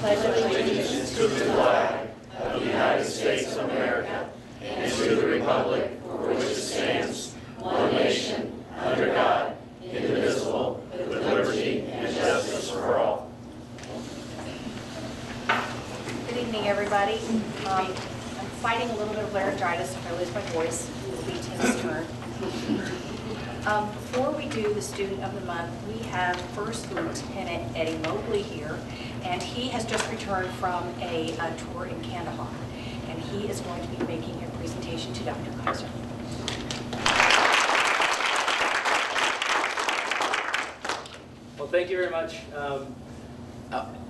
pledge allegiance to the flag of the United States of America and to the republic for which it stands, one nation, under God, indivisible, with liberty and justice for all. Good evening, everybody. I'm fighting a little bit of laryngitis. If I lose my voice, it will be Tim's turn. Before we do the Student of the Month, we have First Lieutenant Eddie Mobley here, and he has just returned from a tour in Kandahar, and he is going to be making a presentation to Dr. Kaiser. Well, thank you very much.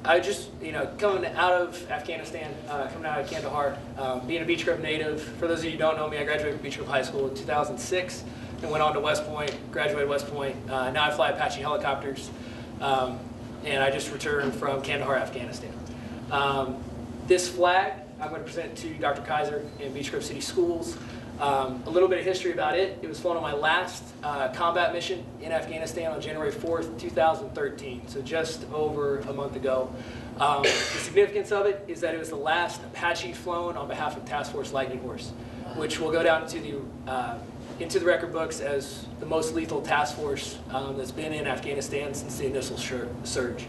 I just, coming out of Afghanistan, coming out of Kandahar, being a Beech Grove native. For those of you who don't know me, I graduated from Beech Grove High School in 2006 and went on to West Point, graduated West Point. Now I fly Apache helicopters, and I just returned from Kandahar, Afghanistan. This flag I'm going to present to Dr. Kaiser in Beech Grove City Schools. A little bit of history about it. It was flown on my last combat mission in Afghanistan on January 4th, 2013, so just over a month ago. The significance of it is that it was the last Apache flown on behalf of Task Force Lightning Horse, which will go down into the record books as the most lethal task force that's been in Afghanistan since the initial surge.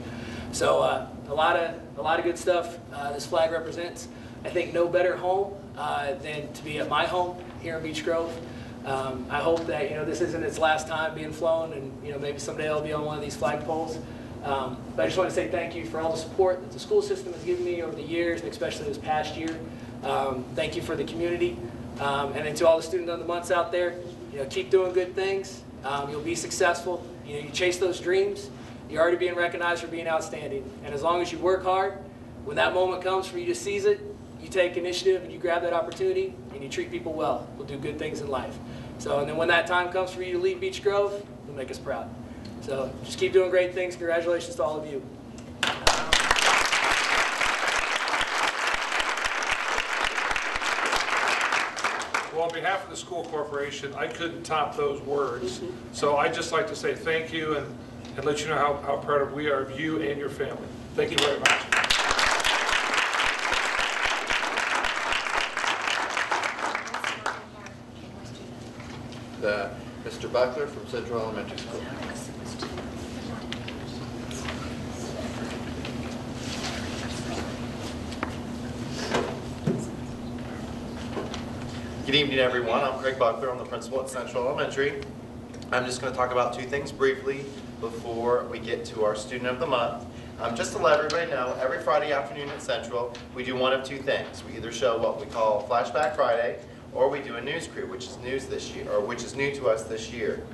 So a lot of good stuff this flag represents. I think no better home than to be at my home here in Beech Grove. I hope that this isn't its last time being flown, and maybe someday I'll be on one of these flagpoles. But I just want to say thank you for all the support that the school system has given me over the years, and especially this past year. Thank you for the community, and then to all the Student of the Months out there, keep doing good things. You'll be successful. You chase those dreams. You're already being recognized for being outstanding, and as long as you work hard, when that moment comes for you to seize it, you take initiative and you grab that opportunity and you treat people well. We'll do good things in life. So, and then when that time comes for you to leave Beech Grove, you'll make us proud. So just keep doing great things. Congratulations to all of you. Well, on behalf of the school corporation, I couldn't top those words. So I'd just like to say thank you and let you know how proud we are of you and your family. Thank you very much. Mr. Buckler from Central Elementary School. Good evening, everyone. I'm Craig Buckler. I'm the principal at Central Elementary. I'm just going to talk about two things briefly before we get to our Student of the Month. Just to let everybody know, every Friday afternoon at Central, we do one of two things. We either show what we call Flashback Friday, or we do a news crew, which is news this year, or which is new to us this year.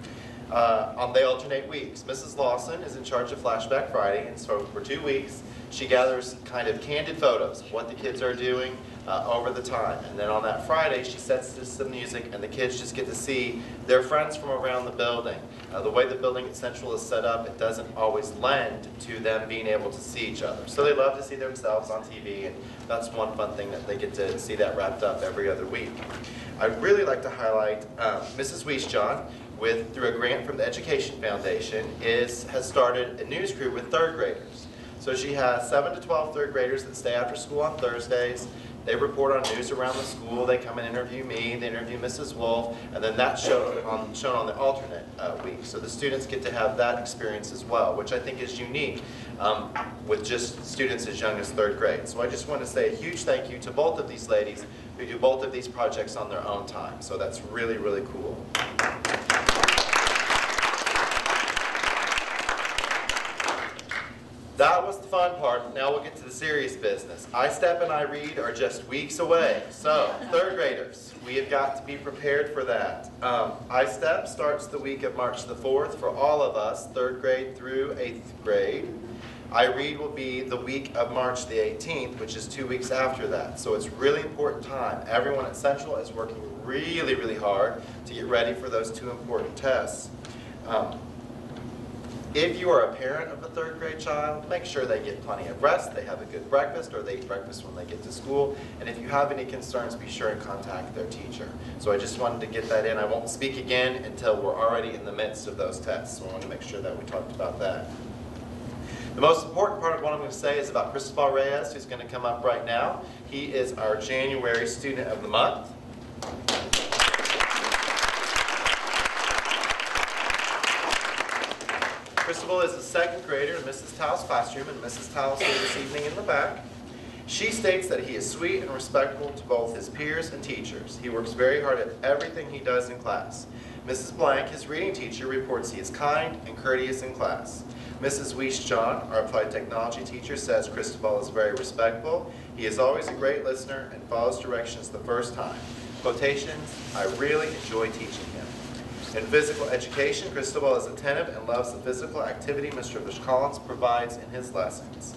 They alternate weeks. Mrs. Lawson is in charge of Flashback Friday, and so for 2 weeks, she gathers kind of candid photos of what the kids are doing over the time. And then on that Friday, she sets to some music, and the kids just get to see their friends from around the building. The way the building at Central is set up, it doesn't always lend to them being able to see each other. So they love to see themselves on TV, and that's one fun thing that they get to see that wrapped up every other week. I'd really like to highlight Mrs. Weisjohn, through a grant from the Education Foundation, has started a news crew with third graders. So she has 7 to 12 third graders that stay after school on Thursdays. They report on news around the school. They come and interview me. They interview Mrs. Wolf, and then that's shown on the alternate week. So the students get to have that experience as well, which I think is unique with just students as young as third grade. So I just want to say a huge thank you to both of these ladies who do both of these projects on their own time. So that's really, really cool. That was the fun part. Now we'll get to the serious business. I-STEP and I-READ are just weeks away. So, third graders, we have got to be prepared for that. I-STEP starts the week of March the 4th for all of us, third grade through 8th grade. I-READ will be the week of March the 18th, which is 2 weeks after that. So it's really important time. Everyone at Central is working really, really hard to get ready for those two important tests. If you are a parent of a third grade child, make sure they get plenty of rest, they have a good breakfast, or they eat breakfast when they get to school. And if you have any concerns, be sure and contact their teacher. So I just wanted to get that in. I won't speak again until we're already in the midst of those tests. So I want to make sure that we talked about that. The most important part of what I'm going to say is about Cristobal Reyes, who's going to come up right now. He is our January Student of the Month. Cristobal is a second grader in Mrs. Tao's classroom, and Mrs. Tao is here this evening in the back. She states that he is sweet and respectful to both his peers and teachers. He works very hard at everything he does in class. Mrs. Blank, his reading teacher, reports he is kind and courteous in class. Mrs. Weiss-John, our applied technology teacher, says Cristobal is very respectful. He is always a great listener and follows directions the first time. Quotations, I really enjoy teaching him. In physical education, Cristobal is attentive and loves the physical activity Mr. Collins provides in his lessons.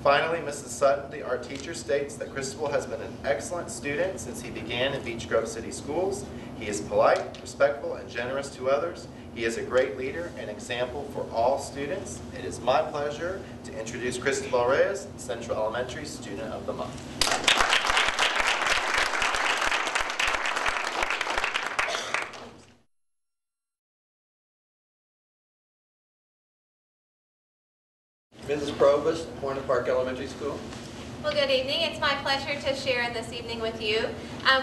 Finally, Mrs. Sutton, the art teacher, states that Cristobal has been an excellent student since he began in Beech Grove City Schools. He is polite, respectful, and generous to others. He is a great leader and example for all students. It is my pleasure to introduce Cristobal Reyes, Central Elementary Student of the Month. Mrs. Provost, Hornet Park Elementary School. Well, good evening. It's my pleasure to share this evening with you.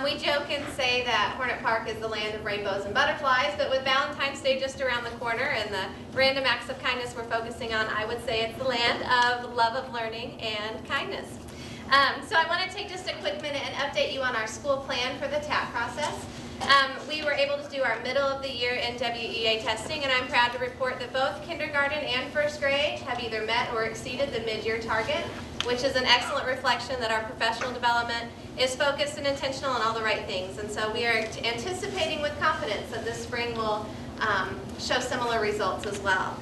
We joke and say that Hornet Park is the land of rainbows and butterflies, but with Valentine's Day just around the corner and the random acts of kindness we're focusing on, I would say it's the land of love of learning and kindness. So I want to take just a quick minute and update you on our school plan for the TAP process. We were able to do our middle of the year NWEA testing, and I'm proud to report that both kindergarten and first grade have either met or exceeded the mid-year target, which is an excellent reflection that our professional development is focused and intentional on all the right things. And so we are anticipating with confidence that this spring will show similar results as well.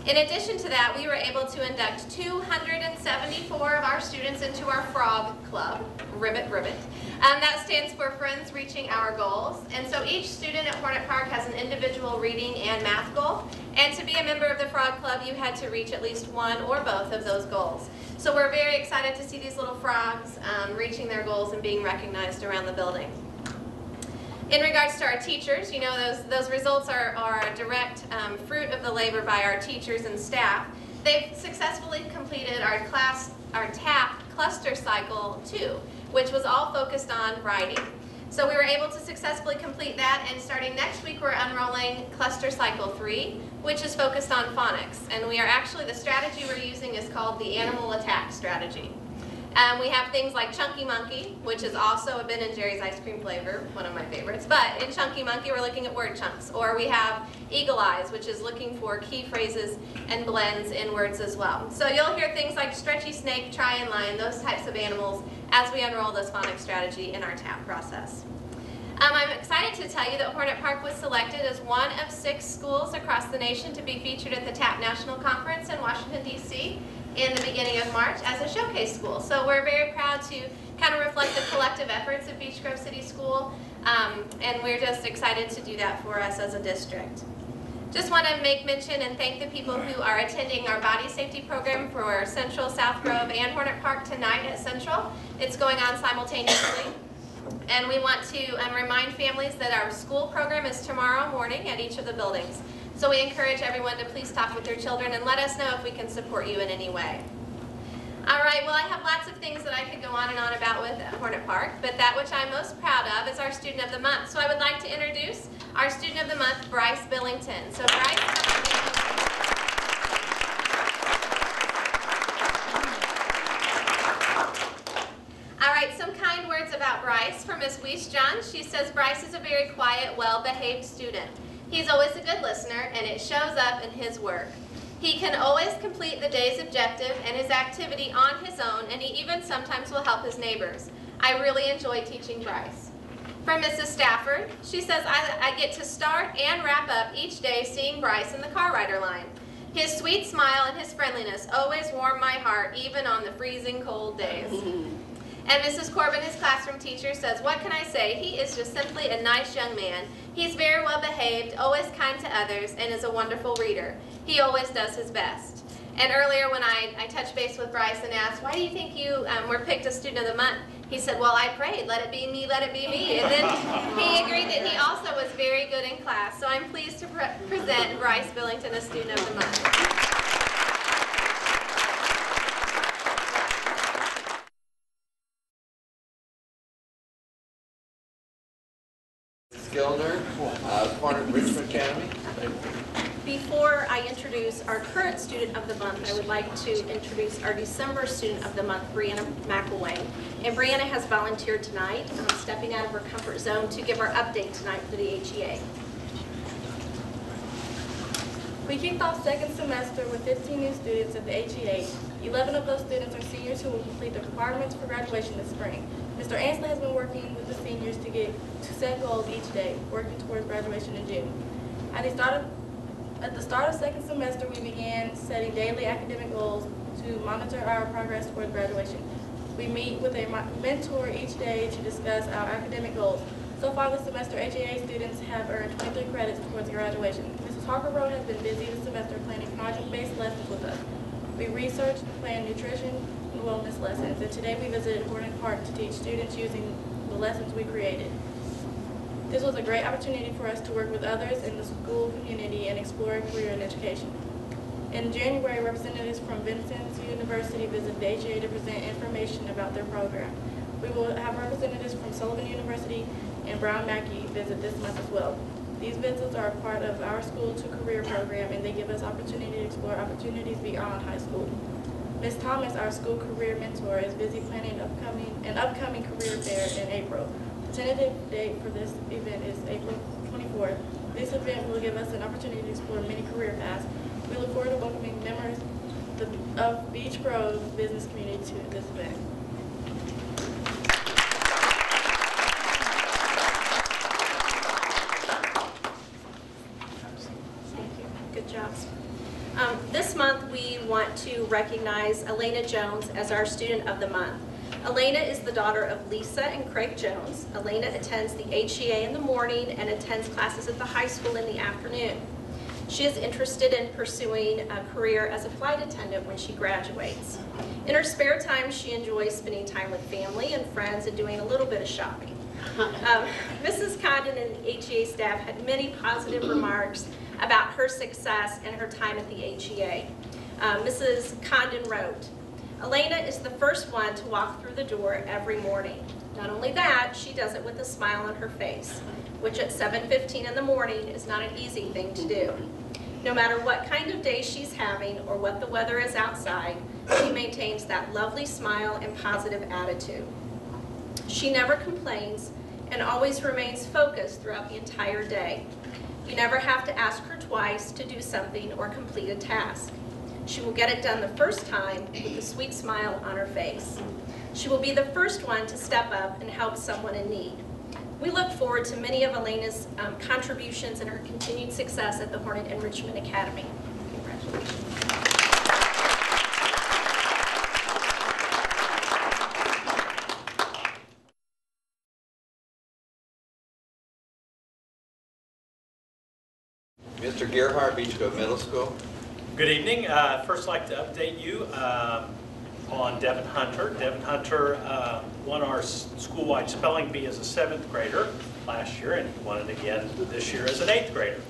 In addition to that, we were able to induct 274 of our students into our Frog Club, Ribbit Ribbit. That stands for Friends Reaching Our Goals. And so each student at Hornet Park has an individual reading and math goal. And to be a member of the Frog Club, you had to reach at least one or both of those goals. So we're very excited to see these little frogs reaching their goals and being recognized around the building. In regards to our teachers, you know, those results are a direct fruit of the labor by our teachers and staff. They've successfully completed our TAP cluster cycle 2, which was all focused on writing. So we were able to successfully complete that, and starting next week we're unrolling cluster cycle 3, which is focused on phonics. And we are actually, the strategy we're using is called the animal attack strategy. We have things like Chunky Monkey, which is also a Ben & Jerry's ice cream flavor, one of my favorites. But in Chunky Monkey, we're looking at word chunks. Or we have Eagle Eyes, which is looking for key phrases and blends in words as well. So you'll hear things like stretchy snake, try and lion, those types of animals as we unroll this phonics strategy in our TAP process. I'm excited to tell you that Hornet Park was selected as one of 6 schools across the nation to be featured at the TAP National Conference in Washington, D.C. in the beginning of March as a showcase school. So we're very proud to kind of reflect the collective efforts of Beech Grove City School, and we're just excited to do that for us as a district. Just want to make mention and thank the people who are attending our body safety program for Central, South Grove, and Hornet Park tonight at Central. It's going on simultaneously. And we want to remind families that our school program is tomorrow morning at each of the buildings. So we encourage everyone to please talk with their children and let us know if we can support you in any way. All right, well, I have lots of things that I could go on and on about with at Hornet Park, but that which I'm most proud of is our Student of the Month. So I would like to introduce our Student of the Month, Bryce Billington. So Bryce, come on. All right, some kind words about Bryce from Ms. Weiss-John. She says Bryce is a very quiet, well-behaved student. He's always a good listener, and it shows up in his work. He can always complete the day's objective and his activity on his own, and he even sometimes will help his neighbors. I really enjoy teaching Bryce. From Mrs. Stafford, she says, I get to start and wrap up each day seeing Bryce in the car rider line. His sweet smile and his friendliness always warm my heart, even on the freezing cold days. And Mrs. Corbin, his classroom teacher, says, what can I say? He is just simply a nice young man. He's very well behaved, always kind to others, and is a wonderful reader. He always does his best. And earlier when I touched base with Bryce and asked, why do you think you were picked as Student of the Month? He said, well, I prayed, let it be me, let it be me. And then he agreed that he also was very good in class. So I'm pleased to present Bryce Billington as Student of the Month. Gilner, Corner Richmond Academy. Before I introduce our current Student of the Month, I would like to introduce our December Student of the Month, Brianna McElwain. And Brianna has volunteered tonight, stepping out of her comfort zone to give our update tonight for the HEA. We kicked off second semester with 15 new students at the HEA. 11 of those students are seniors who will complete the requirements for graduation this spring. Mr. Ansley has been working with the seniors to set goals each day, working towards graduation in June. At the start of second semester, we began setting daily academic goals to monitor our progress towards graduation. We meet with a mentor each day to discuss our academic goals. So far this semester, HEA students have earned 23 credits towards graduation. Mrs. Harper Road has been busy this semester planning project-based lessons with us. We researched and planned nutrition and wellness lessons, and today we visited Horton Park to teach students using the lessons we created. This was a great opportunity for us to work with others in the school community and explore a career in education. In January, representatives from Vincennes University visited the HEA to present information about their program. We will have representatives from Sullivan University and Brown Mackey visit this month as well. These visits are a part of our School to Career program, and they give us opportunity to explore opportunities beyond high school. Ms. Thomas, our school career mentor, is busy planning an upcoming career fair in April. The tentative date for this event is April 24th. This event will give us an opportunity to explore many career paths. We look forward to welcoming members of Beech Grove business community to this event. Good job. This month, we want to recognize Elena Jones as our Student of the Month. Elena is the daughter of Lisa and Craig Jones. Elena attends the HEA in the morning and attends classes at the high school in the afternoon. She is interested in pursuing a career as a flight attendant when she graduates. In her spare time, she enjoys spending time with family and friends and doing a little bit of shopping. Mrs. Condon and the HEA staff had many positive remarks about her success and her time at the HEA. Mrs. Condon wrote, "Elena is the first one to walk through the door every morning. Not only that, she does it with a smile on her face, which at 7:15 in the morning is not an easy thing to do. No matter what kind of day she's having or what the weather is outside, she maintains that lovely smile and positive attitude. She never complains and always remains focused throughout the entire day. You never have to ask her twice to do something or complete a task. She will get it done the first time with a sweet smile on her face. She will be the first one to step up and help someone in need. We look forward to many of Elena's contributions and her continued success at the Hornet Enrichment Academy." Congratulations. Mr. Gerhart, Beech Grove Middle School. Good evening. First, I'd like to update you on Devin Hunter. Devin Hunter won our school-wide spelling bee as a 7th grader last year, and he won it again this year as an 8th grader.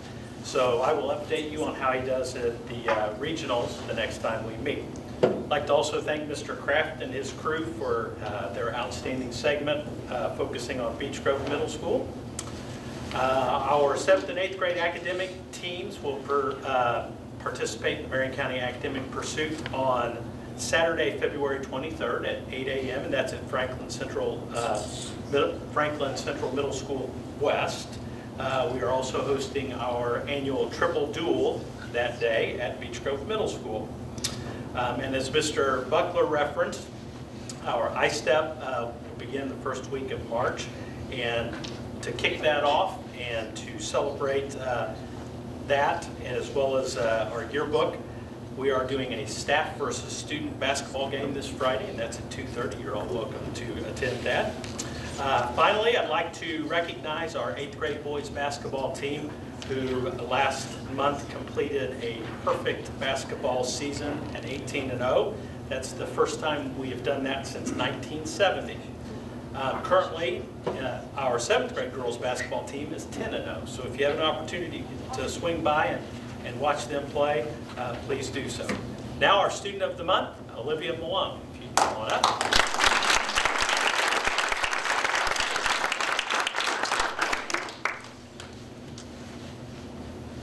So I will update you on how he does at the regionals the next time we meet. I'd like to also thank Mr. Kraft and his crew for their outstanding segment focusing on Beech Grove Middle School. Our 7th and 8th grade academic teams will participate in the Marion County Academic Pursuit on Saturday, February 23rd at 8 a.m. and that's at Franklin Central Middle School West. We are also hosting our annual triple duel that day at Beech Grove Middle School. And as Mr. Buckler referenced, our I-STEP will begin the first week of March, and to kick that off and to celebrate that, as well as our yearbook, we are doing a staff versus student basketball game this Friday, and that's at 2:30. You're all welcome to attend that. Finally, I'd like to recognize our 8th grade boys basketball team, who last month completed a perfect basketball season at 18-0. That's the first time we have done that since 1970. Currently, our 7th grade girls basketball team is 10-0. So if you have an opportunity to swing by and watch them play, please do so. Now our student of the month, Olivia Malone. If you come on up.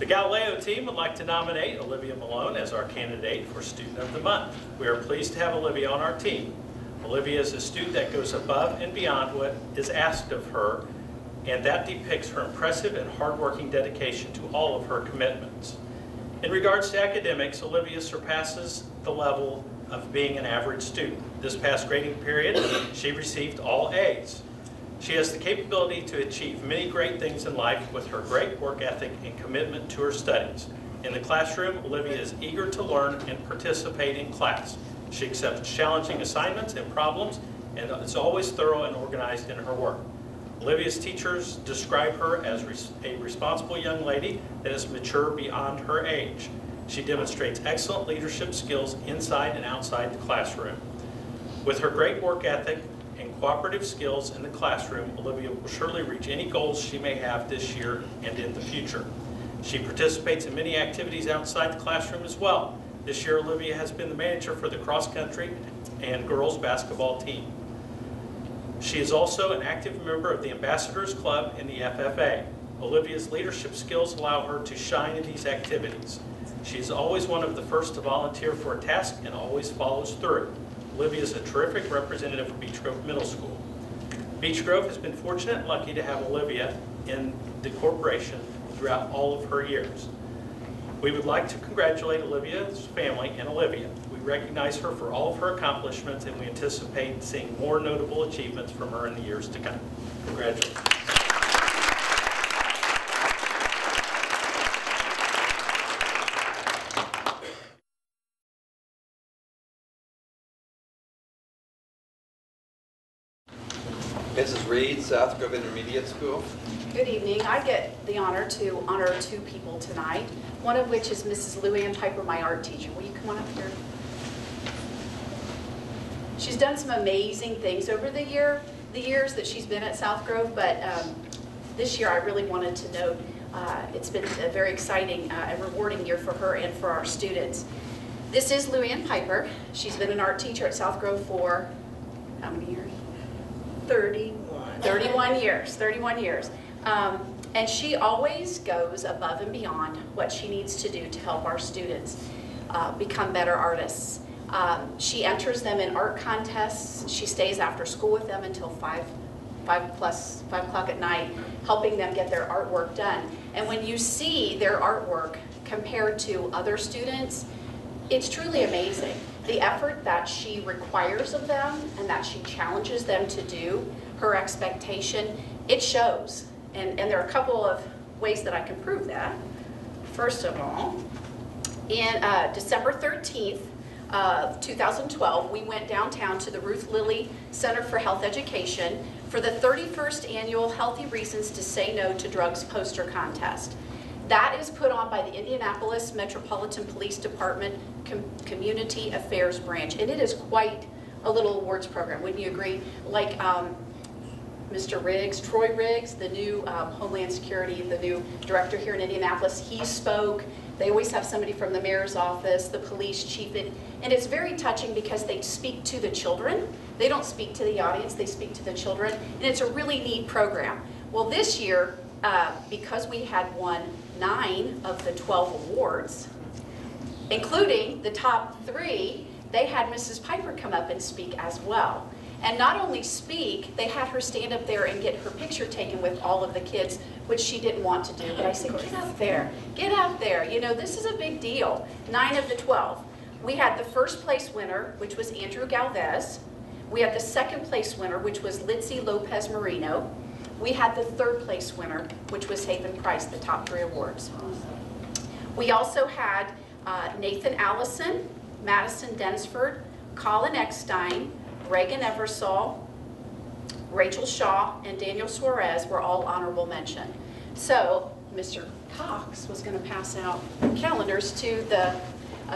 The Galileo team would like to nominate Olivia Malone as our candidate for Student of the Month. We are pleased to have Olivia on our team. Olivia is a student that goes above and beyond what is asked of her, and that depicts her impressive and hardworking dedication to all of her commitments. In regards to academics, Olivia surpasses the level of being an average student. This past grading period, she received all A's. She has the capability to achieve many great things in life with her great work ethic and commitment to her studies. In the classroom, Olivia is eager to learn and participate in class. She accepts challenging assignments and problems and is always thorough and organized in her work. Olivia's teachers describe her as a responsible young lady that is mature beyond her age. She demonstrates excellent leadership skills inside and outside the classroom. With her great work ethic and cooperative skills in the classroom, Olivia will surely reach any goals she may have this year and in the future. She participates in many activities outside the classroom as well. This year, Olivia has been the manager for the cross-country and girls basketball team. She is also an active member of the Ambassadors Club in the FFA. Olivia's leadership skills allow her to shine in these activities. She is always one of the first to volunteer for a task and always follows through. Olivia is a terrific representative for Beech Grove Middle School. Beech Grove has been fortunate and lucky to have Olivia in the corporation throughout all of her years. We would like to congratulate Olivia's family and Olivia. We recognize her for all of her accomplishments, and we anticipate seeing more notable achievements from her in the years to come. Congratulations. Mrs. Reed, South Grove Intermediate School. Good evening. I get the honor to honor two people tonight, one of which is Mrs. Lou Ann Piper, my art teacher. Will you come on up here? She's done some amazing things over the years that she's been at South Grove, but this year I really wanted to note it's been a very exciting and rewarding year for her and for our students. This is Lou Ann Piper. She's been an art teacher at South Grove for how many years? 31 years. And she always goes above and beyond what she needs to do to help our students become better artists. She enters them in art contests. She stays after school with them until 5 o'clock at night, helping them get their artwork done. And when you see their artwork compared to other students, it's truly amazing. The effort that she requires of them and that she challenges them to do, her expectation, it shows. And there are a couple of ways that I can prove that. First of all, in December 13th of 2012, we went downtown to the Ruth Lilly Center for Health Education for the 31st annual Healthy Reasons to Say No to Drugs poster contest. That is put on by the Indianapolis Metropolitan Police Department Community Affairs Branch, and it is quite a little awards program, wouldn't you agree? Like Mr. Riggs, Troy Riggs, the new Homeland Security, the new director here in Indianapolis, he spoke. They always have somebody from the mayor's office, the police chief, and it's very touching because they speak to the children. They don't speak to the audience, they speak to the children, and it's a really neat program. Well, this year, because we had won 9 of the 12 awards, including the top 3, they had Mrs. Piper come up and speak as well. And not only speak, they had her stand up there and get her picture taken with all of the kids, which she didn't want to do. But I said, get out there. You know, this is a big deal. 9 of the 12. We had the first place winner, which was Andrew Galvez. We had the second place winner, which was Litzy Lopez Marino. We had the third place winner, which was Haven Price, the top 3 awards. We also had Nathan Allison, Madison Densford, Colin Eckstein, Reagan Eversole, Rachel Shaw, and Daniel Suarez were all honorable mention. So Mr. Cox was going to pass out calendars to the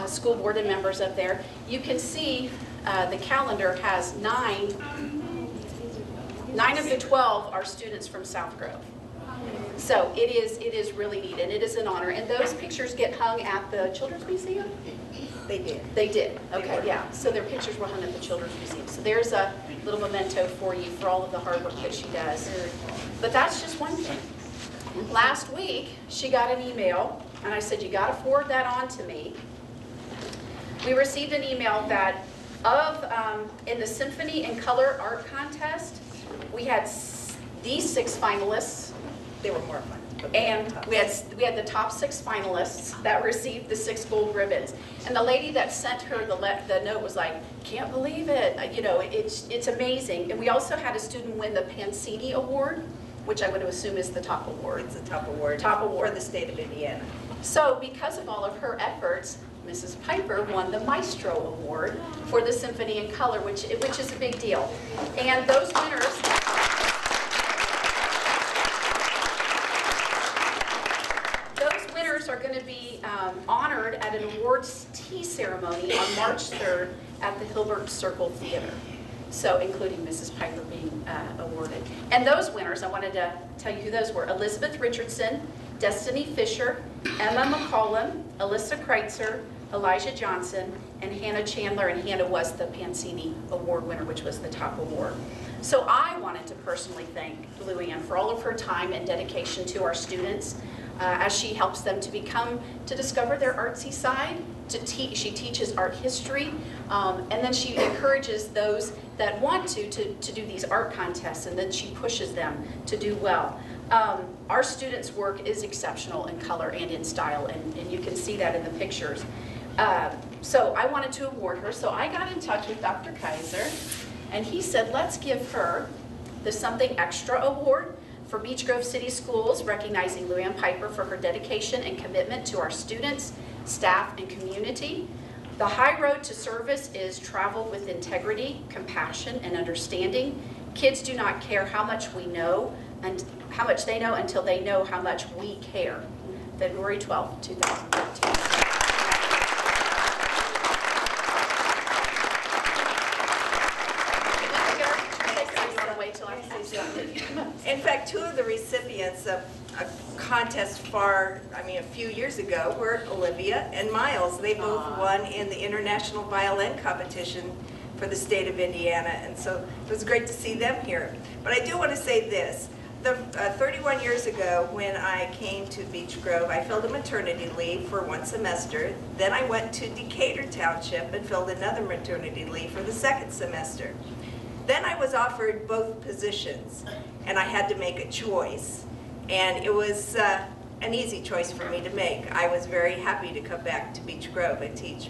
school board and members up there. You can see the calendar has 9 of the 12 are students from South Grove. So it is really neat, and it is an honor. And those pictures get hung at the Children's Museum? They did. They did. Okay, yeah. So their pictures were hung at the Children's Museum. So there's a little memento for you for all of the hard work that she does. But that's just one thing. Last week, she got an email and I said, you got to forward that on to me. We received an email that in the Symphony and Color Art Contest, we had these 6 finalists. They were more fun. And we had the top 6 finalists that received the 6 gold ribbons. And the lady that sent her the note was like, can't believe it. You know, it's amazing. And we also had a student win the Pansini Award, which I would assume is the top award. It's the top award. Top award. For the state of Indiana. So because of all of her efforts, Mrs. Piper won the Maestro Award for the Symphony in Color, which is a big deal. And those winners... are going to be honored at an awards tea ceremony on March 3rd at the Hilbert Circle Theater. So including Mrs. Piper being awarded. And those winners, I wanted to tell you who those were. Elizabeth Richardson, Destiny Fisher, Emma McCollum, Alyssa Kreitzer, Elijah Johnson, and Hannah Chandler. And Hannah was the Pansini Award winner, which was the top award. So I wanted to personally thank Lou Ann for all of her time and dedication to our students. As she helps them to discover their artsy side. She teaches art history, and then she encourages those that want to do these art contests, and then she pushes them to do well. Our students' work is exceptional in color and in style, and you can see that in the pictures. So I wanted to award her, so I got in touch with Dr. Kaiser, and he said, let's give her the Something Extra Award for Beech Grove City Schools, recognizing Lou Ann Piper for her dedication and commitment to our students, staff, and community. The high road to service is travel with integrity, compassion, and understanding. Kids do not care how much we know and how much they know until they know how much we care. February 12th, 2013. In fact, 2 of the recipients of a contest a few years ago were Olivia and Miles. They both won in the International Violin Competition for the state of Indiana, and so it was great to see them here. But I do want to say this. 31 years ago, when I came to Beech Grove, I filled a maternity leave for 1 semester. Then I went to Decatur Township and filled another maternity leave for the 2nd semester. Then I was offered both positions, and I had to make a choice. And it was an easy choice for me to make. I was very happy to come back to Beech Grove and teach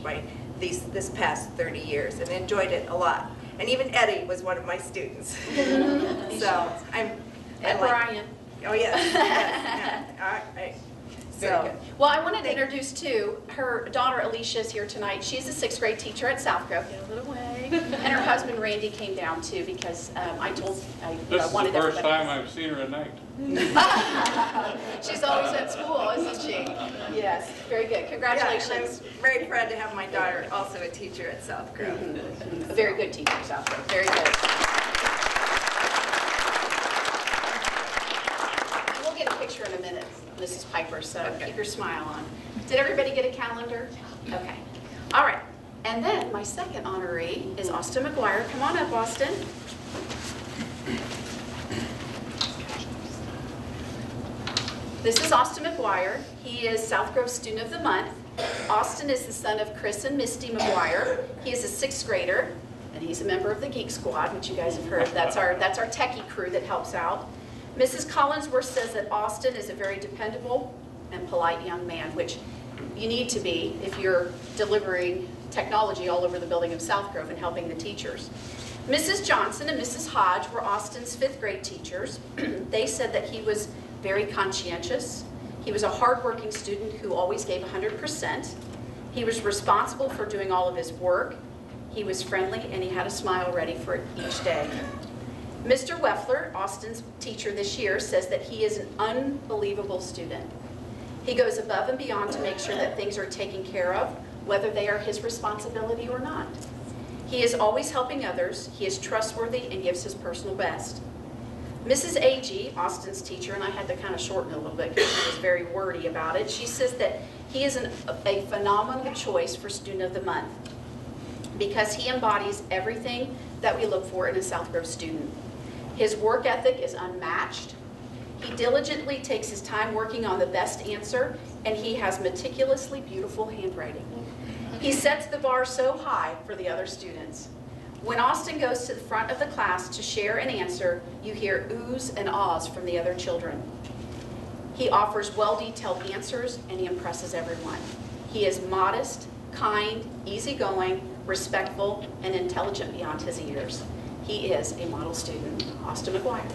this past 30 years, and enjoyed it a lot. And even Eddie was one of my students. So And Brian. Oh yes. Yeah. All right. Very good. Well, I wanted to introduce too, her daughter Alicia is here tonight. She's a 6th grade teacher at South Grove. Get a little way. And her husband Randy came down too because I wanted everybody. This is the first time I've seen her at night. She's always at school, isn't she? Yes. Very good. Congratulations. Yeah, I'm very proud to have my daughter also a teacher at South Grove. A very good teacher at South Grove. Very good. We'll get a picture in a minute, Mrs. Piper, so keep your smile on. Did everybody get a calendar? Okay. All right. And then my second honoree is Austin McGuire. Come on up, Austin. This is Austin McGuire. He is South Grove Student of the Month. Austin is the son of Chris and Misty McGuire. He is a 6th grader, and he's a member of the Geek Squad, which you guys have heard. That's our techie crew that helps out. Mrs. Collinsworth says that Austin is a very dependable and polite young man, which you need to be if you're delivering technology all over the building of South Grove and helping the teachers. Mrs. Johnson and Mrs. Hodge were Austin's 5th grade teachers. They said that he was very conscientious. He was a hardworking student who always gave 100%. He was responsible for doing all of his work. He was friendly and he had a smile ready for each day. Mr. Weffler, Austin's teacher this year, says that he is an unbelievable student. He goes above and beyond to make sure that things are taken care of, whether they are his responsibility or not. He is always helping others, he is trustworthy, and gives his personal best. Mrs. Agee, Austin's teacher, and I had to kind of shorten it a little bit because she was very wordy about it, she says that he is a phenomenal choice for Student of the Month because he embodies everything that we look for in a South Grove student. His work ethic is unmatched. He diligently takes his time working on the best answer and he has meticulously beautiful handwriting. He sets the bar so high for the other students. When Austin goes to the front of the class to share an answer, you hear oohs and ahs from the other children. He offers well-detailed answers, and he impresses everyone. He is modest, kind, easygoing, respectful, and intelligent beyond his years. He is a model student. Austin McGuire.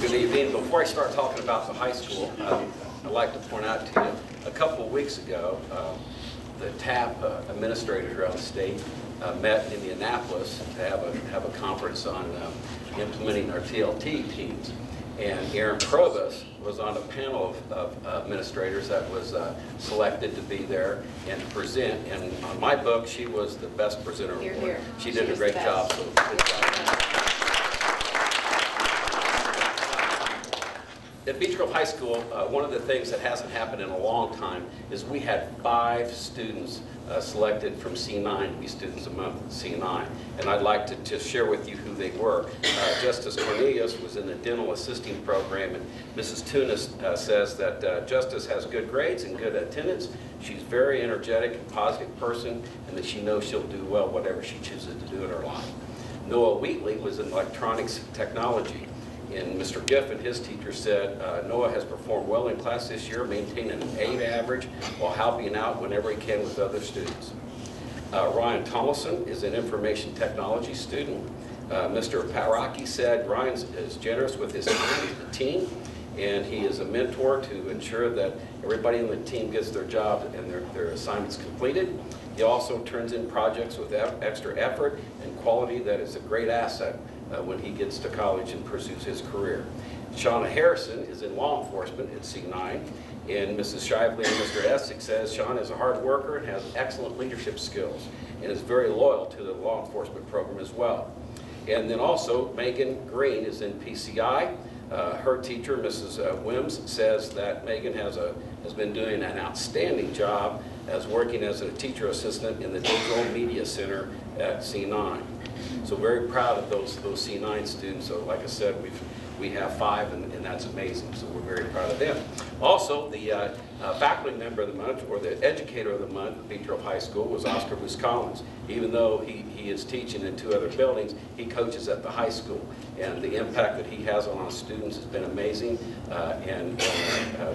Good evening. Before I start talking about the high school, I'd like to point out to you, a couple of weeks ago, the TAP administrators around the state met in Indianapolis to have a conference on implementing our TLT teams. And Erin Provost was on a panel of administrators that was selected to be there and present. And on my book, she was the best presenter. Here, here. She did a great job. So good job. At Beech Grove High School, one of the things that hasn't happened in a long time is we had 5 students selected from C9 to be Students of the Month at C9. And I'd like to just share with you who they were. Justice Cornelius was in the dental assisting program, and Mrs. Tunis says that Justice has good grades and good attendance. She's very energetic and positive person, and that she knows she'll do well whatever she chooses to do in her life. Noah Wheatley was in electronics technology. And Mr. Giffen, his teacher, said Noah has performed well in class this year, maintaining an 8 average while helping out whenever he can with other students. Ryan Thomason is an information technology student. Mr. Paraki said Ryan is generous with his time to the team, and he is a mentor to ensure that everybody in the team gets their job and their assignments completed. He also turns in projects with extra effort and quality that is a great asset when he gets to college and pursues his career. Shauna Harrison is in law enforcement at C9, and Mrs. Shively and Mr. Essex says Shauna is a hard worker and has excellent leadership skills and is very loyal to the law enforcement program as well. And then also Megan Green is in PCI. Her teacher, Mrs. Wims, says that Megan has been doing an outstanding job as working as a teacher assistant in the Digital Media Center at C9. So very proud of those C9 students. So like I said, we have 5, and that's amazing. So we're very proud of them. Also, the faculty member of the month, or the educator of the month at Beech Grove High School, was Oscar Bruce Collins. Even though he is teaching in 2 other buildings, he coaches at the high school. And the impact that he has on our students has been amazing, and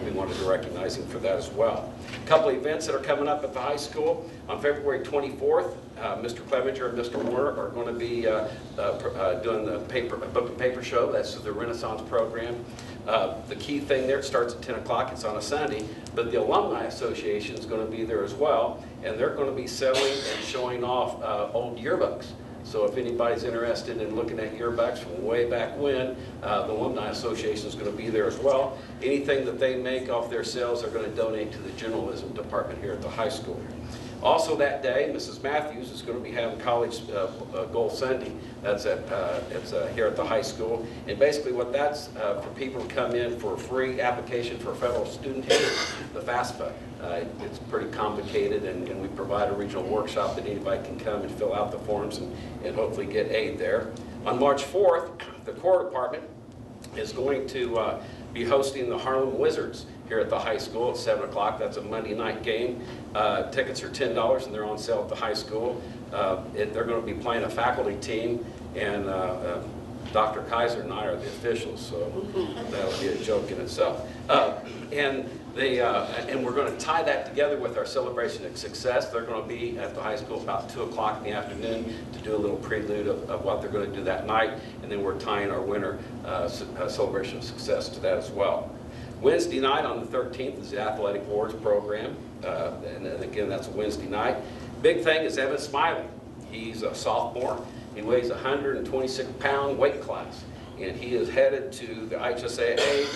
we wanted to recognize him for that as well. A couple of events that are coming up at the high school. On February 24th, Mr. Clevenger and Mr. Warner are going to be doing the book and paper show. That's the Renaissance program. The key thing there, it starts at 10 o'clock. It's on a Sunday, but the Alumni Association is going to be there as well, and they're going to be selling and showing off old yearbooks. So if anybody's interested in looking at yearbooks from way back when, the Alumni Association is going to be there as well. Anything that they make off their sales, they're going to donate to the journalism department here at the high school. Also that day, Mrs. Matthews is going to be having College Goal Sunday. That's here at the high school. And basically what that's for people to come in for a free application for a federal student aid, the FAFSA. It's pretty complicated, and we provide a regional workshop that anybody can come and fill out the forms and hopefully get aid there. On March 4th, the Corps Department is going to be hosting the Harlem Wizards here at the high school at 7 o'clock. That's a Monday night game. Tickets are $10, and they're on sale at the high school. They're going to be playing a faculty team, and Dr. Kaiser and I are the officials, so that'll be a joke in itself. And we're going to tie that together with our celebration of success. They're going to be at the high school about 2 o'clock in the afternoon to do a little prelude of what they're going to do that night, and then we're tying our winter celebration of success to that as well. Wednesday night on the 13th is the Athletic Awards program, and again, that's a Wednesday night. Big thing is Evan Smiley. He's a sophomore. He weighs 126-pound weight class, and he is headed to the IHSAA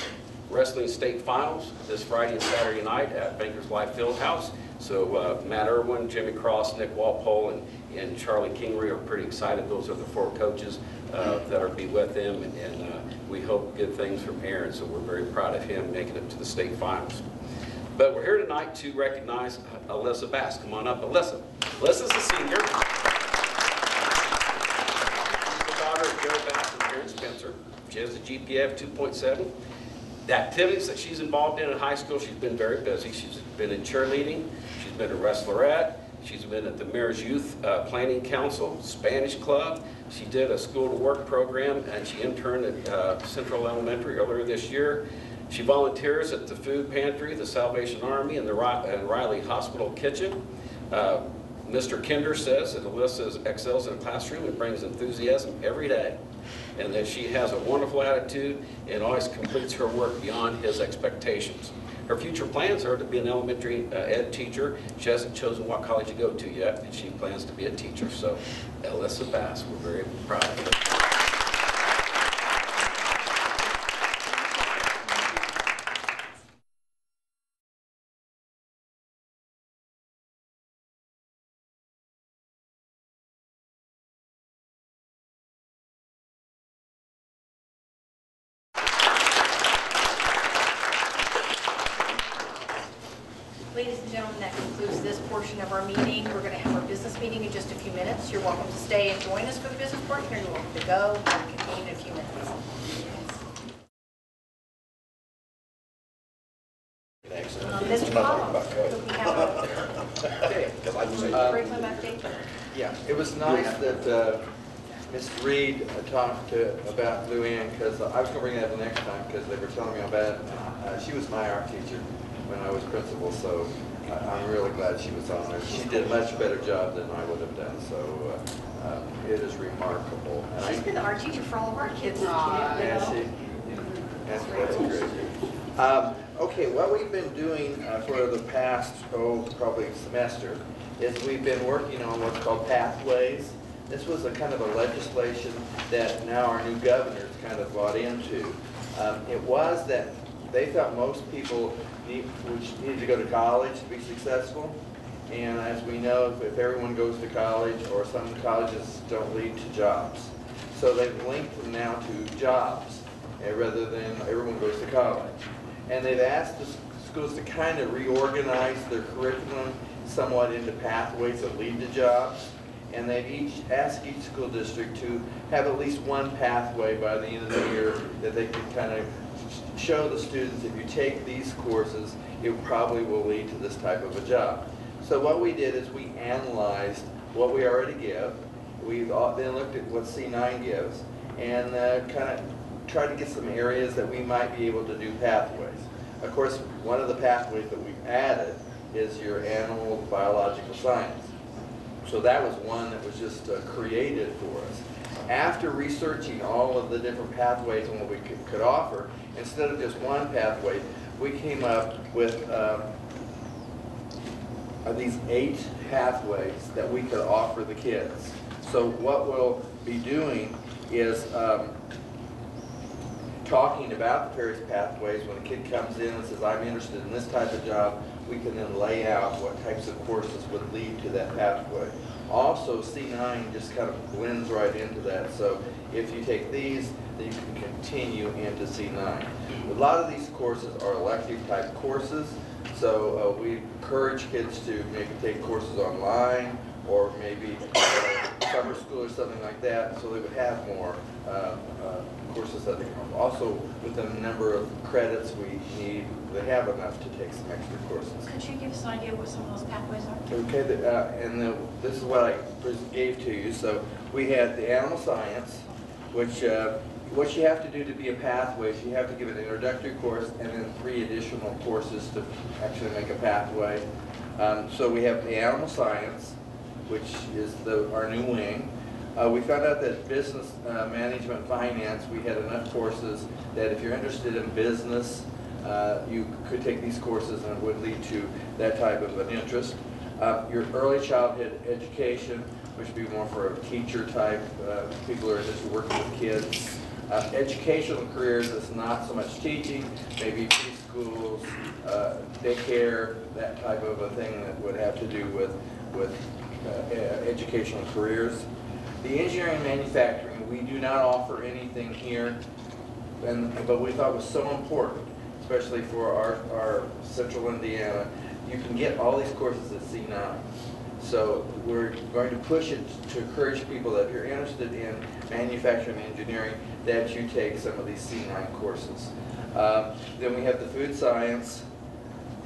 Wrestling State Finals this Friday and Saturday night at Bankers Life Fieldhouse. So Matt Irwin, Jimmy Cross, Nick Walpole, and Charlie Kingery are pretty excited. Those are the 4 coaches that are be with him, and we hope good things from Aaron. So we're very proud of him making it to the state finals. But we're here tonight to recognize Alyssa Bass. Come on up, Alyssa. Alyssa's a senior. She's the daughter of Joe Bass and Karen Spencer. She has a GPA of 2.7. The activities that she's involved in high school, she's been very busy. She's been in cheerleading, she's been a wrestlerette, she's been at the Mayor's Youth Planning Council, Spanish Club. She did a school to work program and she interned at Central Elementary earlier this year. She volunteers at the food pantry, the Salvation Army, and the Riley Hospital kitchen. Mr. Kinder says that Alyssa excels in the classroom and brings enthusiasm every day, and that she has a wonderful attitude and always completes her work beyond his expectations. Her future plans are to be an elementary ed teacher. She hasn't chosen what college to go to yet, and she plans to be a teacher. So, Alyssa Bass, we're very proud of her. Ladies and gentlemen, that concludes this portion of our meeting. We're going to have our business meeting in just a few minutes. You're welcome to stay and join us for the business portion, or you're welcome to go and convene in a few minutes. Mr. Collins, do we have a curriculum update? Yeah, it was nice that Ms. Reed talked about Luann, because I was going to bring that up the next time because they were telling me about it. She was my art teacher when I was principal, so I'm really glad she was on there. She did a much better job than I would have done, so it is remarkable. And She's been the art teacher for all of our kids. That's great. Okay, what we've been doing for the past, probably semester, is we've been working on what's called pathways. This was a kind of a legislation that now our new governor's kind of bought into. It was that they thought most people needed to go to college to be successful. And as we know, if everyone goes to college, or some colleges don't lead to jobs. So they've linked them now to jobs, rather than everyone goes to college. And they've asked the schools to kind of reorganize their curriculum somewhat into pathways that lead to jobs. And they've asked each school district to have at least one pathway by the end of the year that they can kind of show the students, if you take these courses, it probably will lead to this type of a job. So what we did is we analyzed what we already give. We then looked at what C9 gives and kind of tried to get some areas that we might be able to do pathways. Of course, one of the pathways that we've added is your animal biological science. So that was one that was just created for us. After researching all of the different pathways and what we could offer, instead of just one pathway, we came up with these 8 pathways that we could offer the kids. So what we'll be doing is talking about the various pathways. When a kid comes in and says, I'm interested in this type of job, we can then lay out what types of courses would lead to that pathway. Also, C9 just kind of blends right into that. So if you take these, then you can continue into C9. A lot of these courses are elective type courses. So we encourage kids to maybe take courses online, or maybe summer school or something like that, so they would have more courses that they can offer. Also, with the number of credits we need, they have enough to take some extra courses. Could you give us an idea what some of those pathways are? Okay, this is what I gave to you. So we had the animal science, which what you have to do to be a pathway is you have to give an introductory course and then 3 additional courses to actually make a pathway. So we have the animal science, which is our new wing. We found out that business management finance, we had enough courses that if you're interested in business, you could take these courses and it would lead to that type of an interest. Your early childhood education, which would be more for a teacher type, people who are just working with kids. Educational careers is not so much teaching, maybe preschools, daycare, that type of a thing that would have to do with educational careers. The engineering and manufacturing, we do not offer anything here, but we thought was so important, especially for our central Indiana. You can get all these courses at C9. So we're going to push it to encourage people that if you're interested in manufacturing and engineering, that you take some of these C9 courses. Then we have the food science,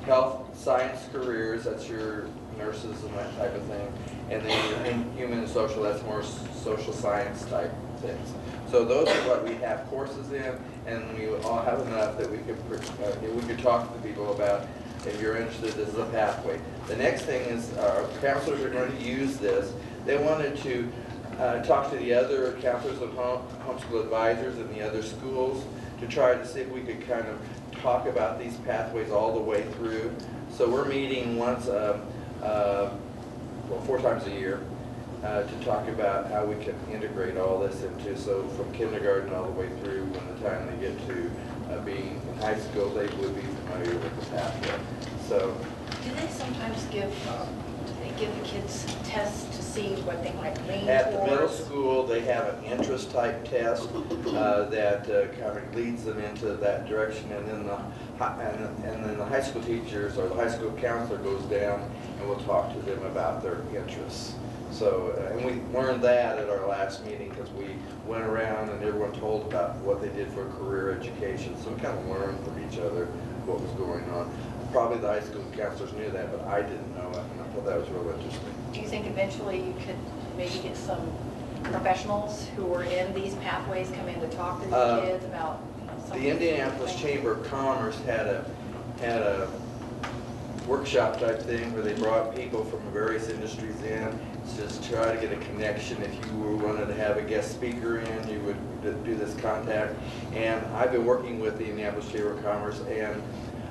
health science careers, that's your nurses and that type of thing. And then your human and social, that's more social science type things. So those are what we have courses in, and we all have enough that we could talk to people about. If you're interested, this is a pathway. The next thing is our counselors are going to use this. They wanted to talk to the other counselors and homeschool advisors in the other schools to try to see if we could kind of talk about these pathways all the way through. So we're meeting once, well, 4 times a year to talk about how we can integrate all this into, so from kindergarten all the way through when the time they get to being in high school, they would be familiar with the pathway. So, Do they sometimes give the kids tests to see what they might lean at the middle towards? school, they have an interest type test that kind of leads them into that direction, and then the high school teachers or the high school counselor goes down and will talk to them about their interests. So, and we learned that at our last meeting because we went around and everyone told about what they did for career education. So we kind of learned from each other what was going on. Probably the high school counselors knew that, but I didn't know it, and I thought that was real interesting. Do you think eventually you could maybe get some professionals who are in these pathways come in to talk to the kids about, some The Indianapolis Chamber of Commerce had a workshop type thing where they brought people from various industries in to just try to get a connection. If you wanted to have a guest speaker in, you would do this contact. And I've been working with the Indianapolis Chamber of Commerce, and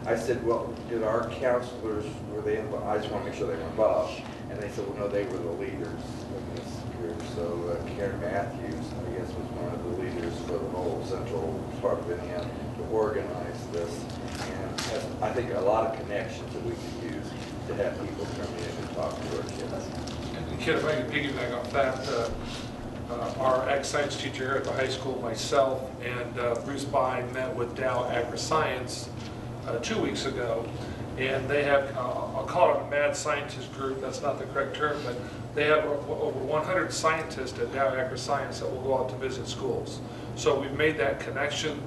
I said, well, did our counselors, were they involved? I just want to make sure they were involved. And they said, well, no, they were the leaders in this group. So Karen Matthews, I guess, was one of the leaders for the whole central part of Indiana to organize this. And has, I think, a lot of connections that we can use to have people come in and talk to our kids. And kid, if I can piggyback off that, our ag science teacher here at the high school, myself, and Bruce Bye met with Dow Agri-Science 2 weeks ago, and they have, I'll call it a mad scientist group, that's not the correct term, but they have over 100 scientists at Dow Agri-Science that will go out to visit schools. So we've made that connection.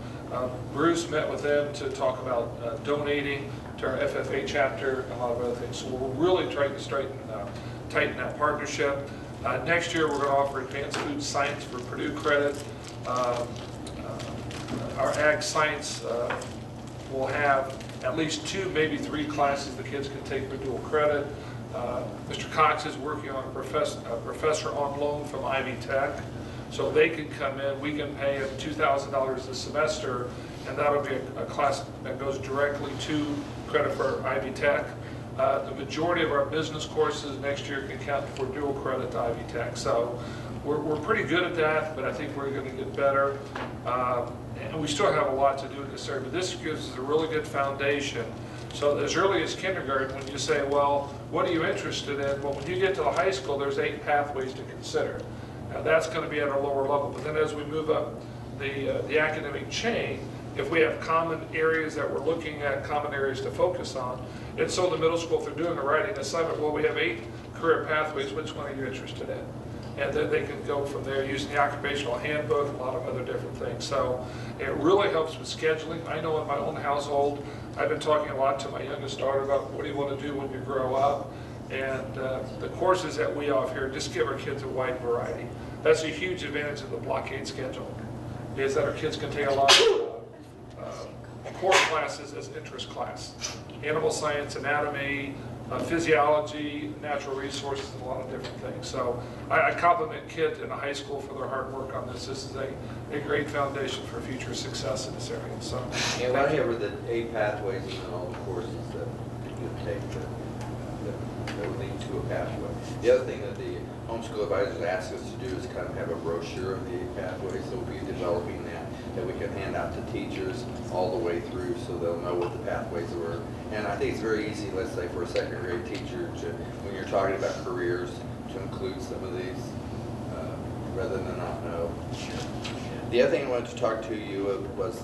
Bruce met with them to talk about donating to our FFA chapter and a lot of other things. So we're really trying to tighten that partnership. Next year, we're going to offer advanced food science for Purdue credit. Our ag science will have at least 2, maybe 3 classes the kids can take for dual credit. Mr. Cox is working on a professor on loan from Ivy Tech. So they can come in, we can pay them $2,000 a semester, and that'll be a class that goes directly to credit for Ivy Tech. The majority of our business courses next year can count for dual credit to Ivy Tech. So we're pretty good at that, but I think we're going to get better. And we still have a lot to do in this area, but this gives us a really good foundation. So as early as kindergarten, when you say, well, what are you interested in? Well, when you get to the high school, there's 8 pathways to consider. Now that's going to be at a lower level, but then as we move up the academic chain, if we have common areas that we're looking at, common areas to focus on, and so in the middle school, if they're doing a writing assignment, well, we have 8 career pathways, which one are you interested in? And then they can go from there using the occupational handbook, a lot of other different things. So it really helps with scheduling. I know in my own household, I've been talking a lot to my youngest daughter about what do you want to do when you grow up. And the courses that we offer here just give our kids a wide variety. That's a huge advantage of the blockade schedule, is that our kids can take a lot of core classes as interest class. Animal science, anatomy, physiology, natural resources, and a lot of different things. So I compliment kids in a high school for their hard work on this. This is a great foundation for future success in this area. So, and whatever the 8 pathways and all the courses that you take that will lead to a pathway. The other thing that the homeschool advisors ask us to do is kind of have a brochure of the 8 pathways. So we'll be developing that we can hand out to teachers all the way through so they'll know what the pathways were. And I think it's very easy, let's say, for a second grade teacher to, when you're talking about careers, to include some of these rather than not know. The other thing I wanted to talk to you was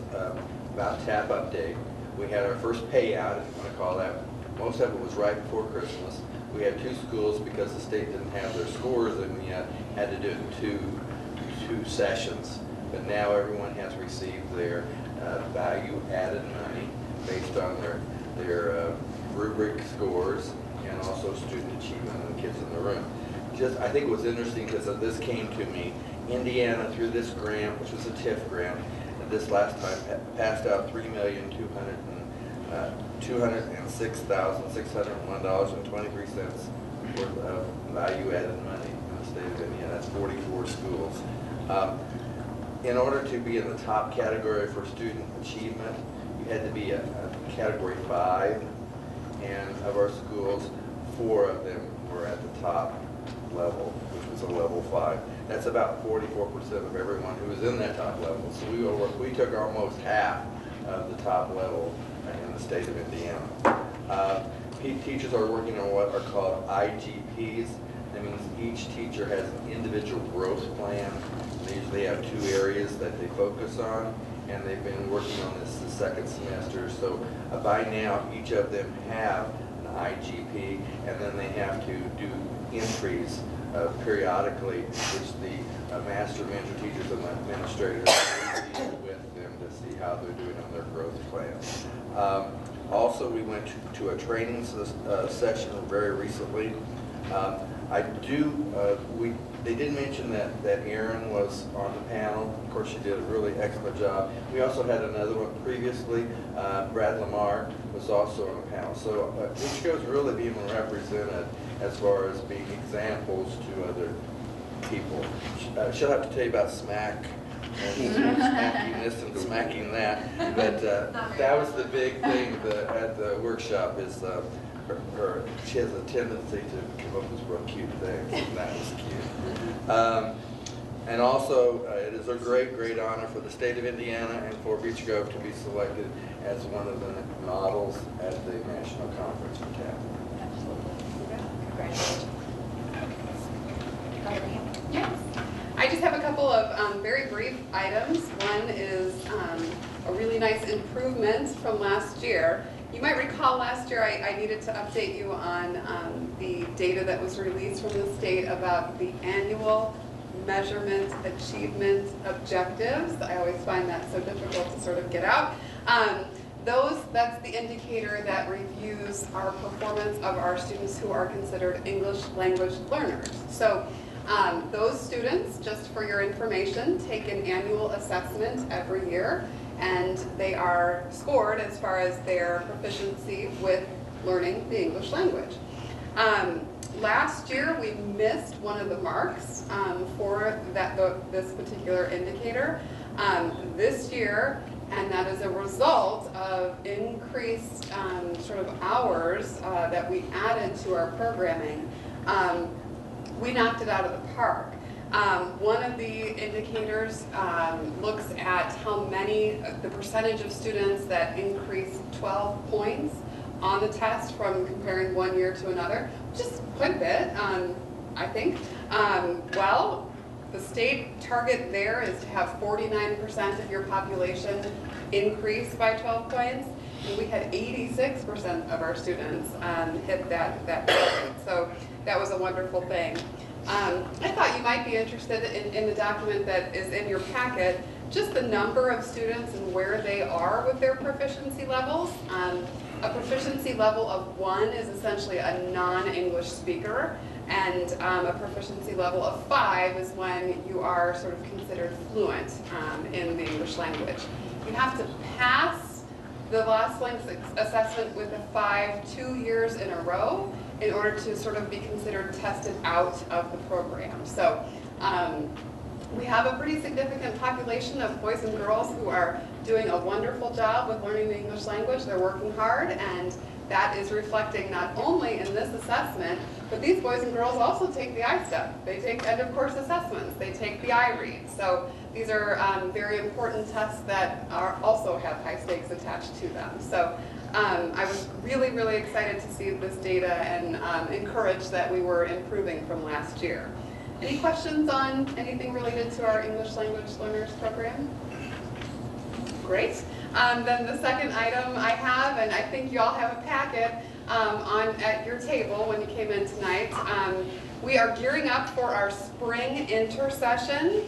about TAP Update. We had our first payout, if you want to call that most of it was right before Christmas. We had 2 schools, because the state didn't have their scores in yet, had to do it in two sessions. But now everyone has received their value-added money based on their rubric scores and also student achievement of the kids in the room. I think it was interesting because this came to me. Indiana, through this grant, which was a TIF grant, this last time passed out $3,206,601.23 worth of value-added money in the state of Indiana. That's 44 schools. In order to be in the top category for student achievement, you had to be a category 5, and of our schools, 4 of them were at the top level, which was a level 5. That's about 44% of everyone who was in that top level. So we took almost half of the top level in the state of Indiana. Teachers are working on what are called IGPs. That means each teacher has an individual growth plan. They usually have 2 areas that they focus on, and they've been working on this the second semester. So by now, each of them have an IGP, and then they have to do entries periodically, which the master mentor teachers and administrators review with them to see how they're doing on their growth plan. Also, we went to a training session very recently. They did mention that Erin was on the panel. Of course, she did a really excellent job. We also had another one previously. Brad Lamar was also on the panel. So each goes really being represented as far as being examples to other people. She'll have to tell you about smack and smacking this and smacking that. But that was the big thing at the workshop is she has a tendency to come up with real cute things, and that was cute. And also, it is a great, great honor for the state of Indiana and for Beech Grove to be selected as one of the models at the National Conference for TAP. Congratulations. Yes. I just have a couple of very brief items. One is a really nice improvement from last year. You might recall last year I needed to update you on the data that was released from the state about the annual measurement achievement objectives. I always find that so difficult to sort of get out. That's the indicator that reviews our performance of our students who are considered English language learners. So those students, just for your information, take an annual assessment every year, and they are scored as far as their proficiency with learning the English language. Last year, we missed one of the marks for this particular indicator. This year, and that is a result of increased sort of hours that we added to our programming. We knocked it out of the park. One of the indicators looks at the percentage of students that increased 12 points on the test from comparing one year to another, which is quite a bit, I think. Well, the state target there is to have 49% of your population increase by 12 points, and we had 86% of our students hit that target. So that was a wonderful thing. I thought you might be interested in the document that is in your packet, just the number of students and where they are with their proficiency levels. A proficiency level of 1 is essentially a non-English speaker, and a proficiency level of 5 is when you are sort of considered fluent in the English language. You have to pass the Lost Links assessment with a 5 2 years in a row in order to sort of be considered tested out of the program. So we have a pretty significant population of boys and girls who are doing a wonderful job with learning the English language. They're working hard, and that is reflecting not only in this assessment, but these boys and girls also take the I-STEP. They take end-of-course assessments. They take the I-READ. So these are very important tests that also have high stakes attached to them. So I was really, really excited to see this data and encouraged that we were improving from last year. Any questions on anything related to our English language learners program? Great. Then the second item I have, and I think you all have a packet at your table when you came in tonight. We are gearing up for our spring intercession.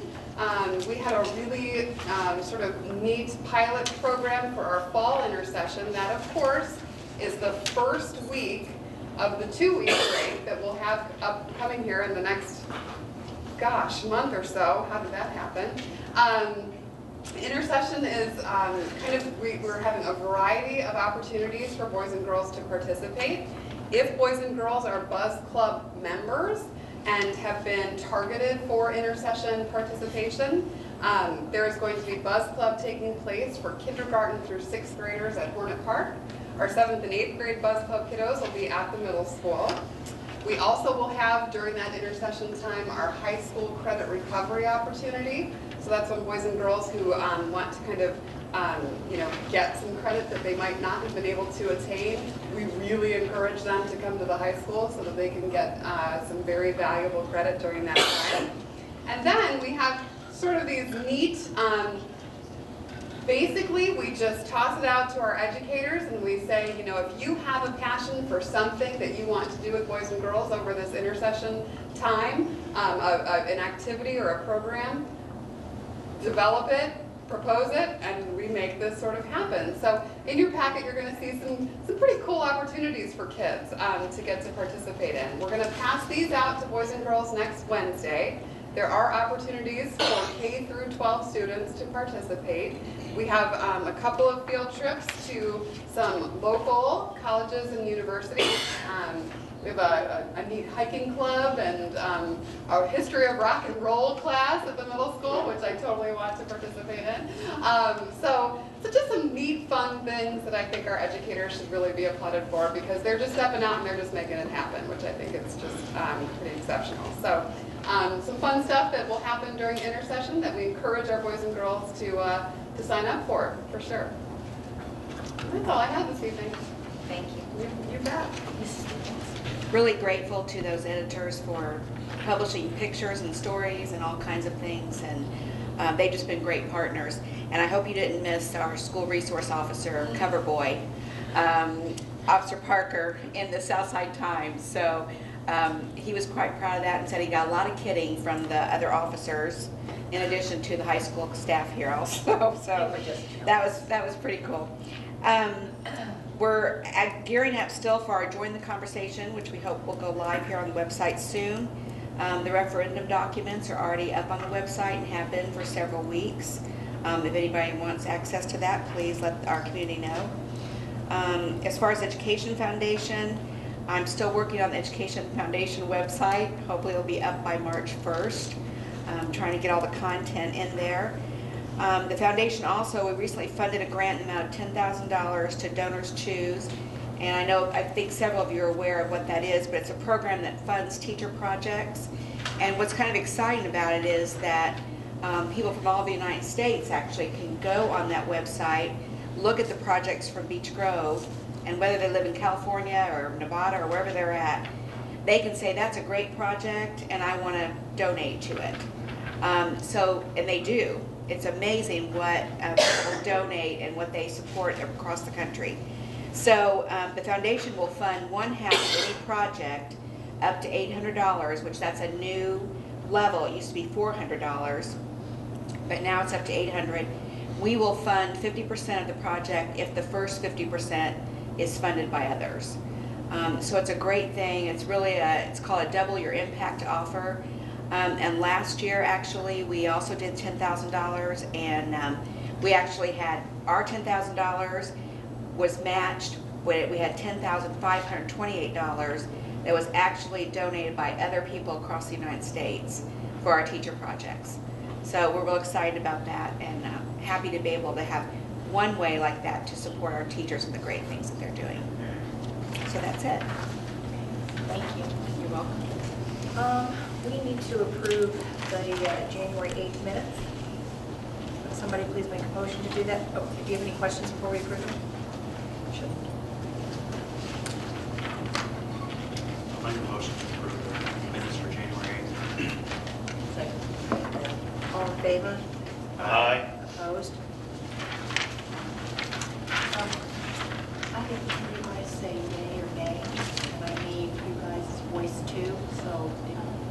We had a really sort of neat pilot program for our fall intercession. That, of course, is the first week of the 2-week break that we'll have upcoming here in the next, month or so. How did that happen? Intercession is we're having a variety of opportunities for boys and girls to participate. If boys and girls are Buzz Club members and have been targeted for intercession participation, there is going to be Buzz Club taking place for kindergarten through 6th graders at Hornet Park. Our 7th and 8th grade Buzz Club kiddos will be at the middle school. We also will have, during that intercession time, our high school credit recovery opportunity. So that's when boys and girls who want to kind of, get some credit that they might not have been able to attain, we really encourage them to come to the high school so that they can get some very valuable credit during that time. And then we have sort of these neat, basically we just toss it out to our educators and we say, if you have a passion for something that you want to do with boys and girls over this intercession time, an activity or a program, develop it, propose it, and we make this sort of happen. So in your packet, you're going to see some pretty cool opportunities for kids to get to participate in. We're going to pass these out to boys and girls next Wednesday. There are opportunities for K through 12 students to participate. We have a couple of field trips to some local colleges and universities. We have a neat hiking club and our history of rock and roll class at the middle school, which I totally want to participate in. So just some neat, fun things that I think our educators should really be applauded for because they're just stepping out and they're just making it happen, which I think is just pretty exceptional. So some fun stuff that will happen during intercession that we encourage our boys and girls to sign up for sure. That's all I have this evening. Thank you. You bet. Really grateful to those editors for publishing pictures and stories and all kinds of things, and they've just been great partners. And I hope you didn't miss our school resource officer, cover boy, Officer Parker, in the Southside Times. So he was quite proud of that and said he got a lot of kidding from the other officers, in addition to the high school staff here also. So that was pretty cool. We're gearing up still for our Join the Conversation, which we hope will go live here on the website soon. The referendum documents are already up on the website and have been for several weeks. If anybody wants access to that, please let our community know. As far as Education Foundation, I'm still working on the Education Foundation website. Hopefully it'll be up by March 1st. I'm trying to get all the content in there. The foundation also, we recently funded a grant amount of $10,000 to Donors Choose. And I think several of you are aware of what that is, but it's a program that funds teacher projects. And what's kind of exciting about it is that people from all over the United States actually can go on that website, look at the projects from Beech Grove, and whether they live in California or Nevada or wherever they're at, they can say, that's a great project and I want to donate to it. And they do. It's amazing what people donate and what they support across the country. So the foundation will fund 1/2 of any project up to $800, which that's a new level. It used to be $400, but now it's up to $800. We will fund 50% of the project if the first 50% is funded by others. So it's a great thing. It's really it's called a Double Your Impact offer. And last year, actually, we also did $10,000, and we actually had our $10,000 was matched. We had $10,528 that was actually donated by other people across the United States for our teacher projects. So we're real excited about that and happy to be able to have one way like that to support our teachers and the great things that they're doing. So that's it. Thank you. You're welcome. We need to approve the January 8th minutes. Somebody please make a motion to do that. Oh, do you have any questions before we approve them? Sure. I'll make a motion to approve the minutes for January 8th. Second. All in favor? Aye. Opposed? think you guys say yay or nay, and I need you guys' voice too, so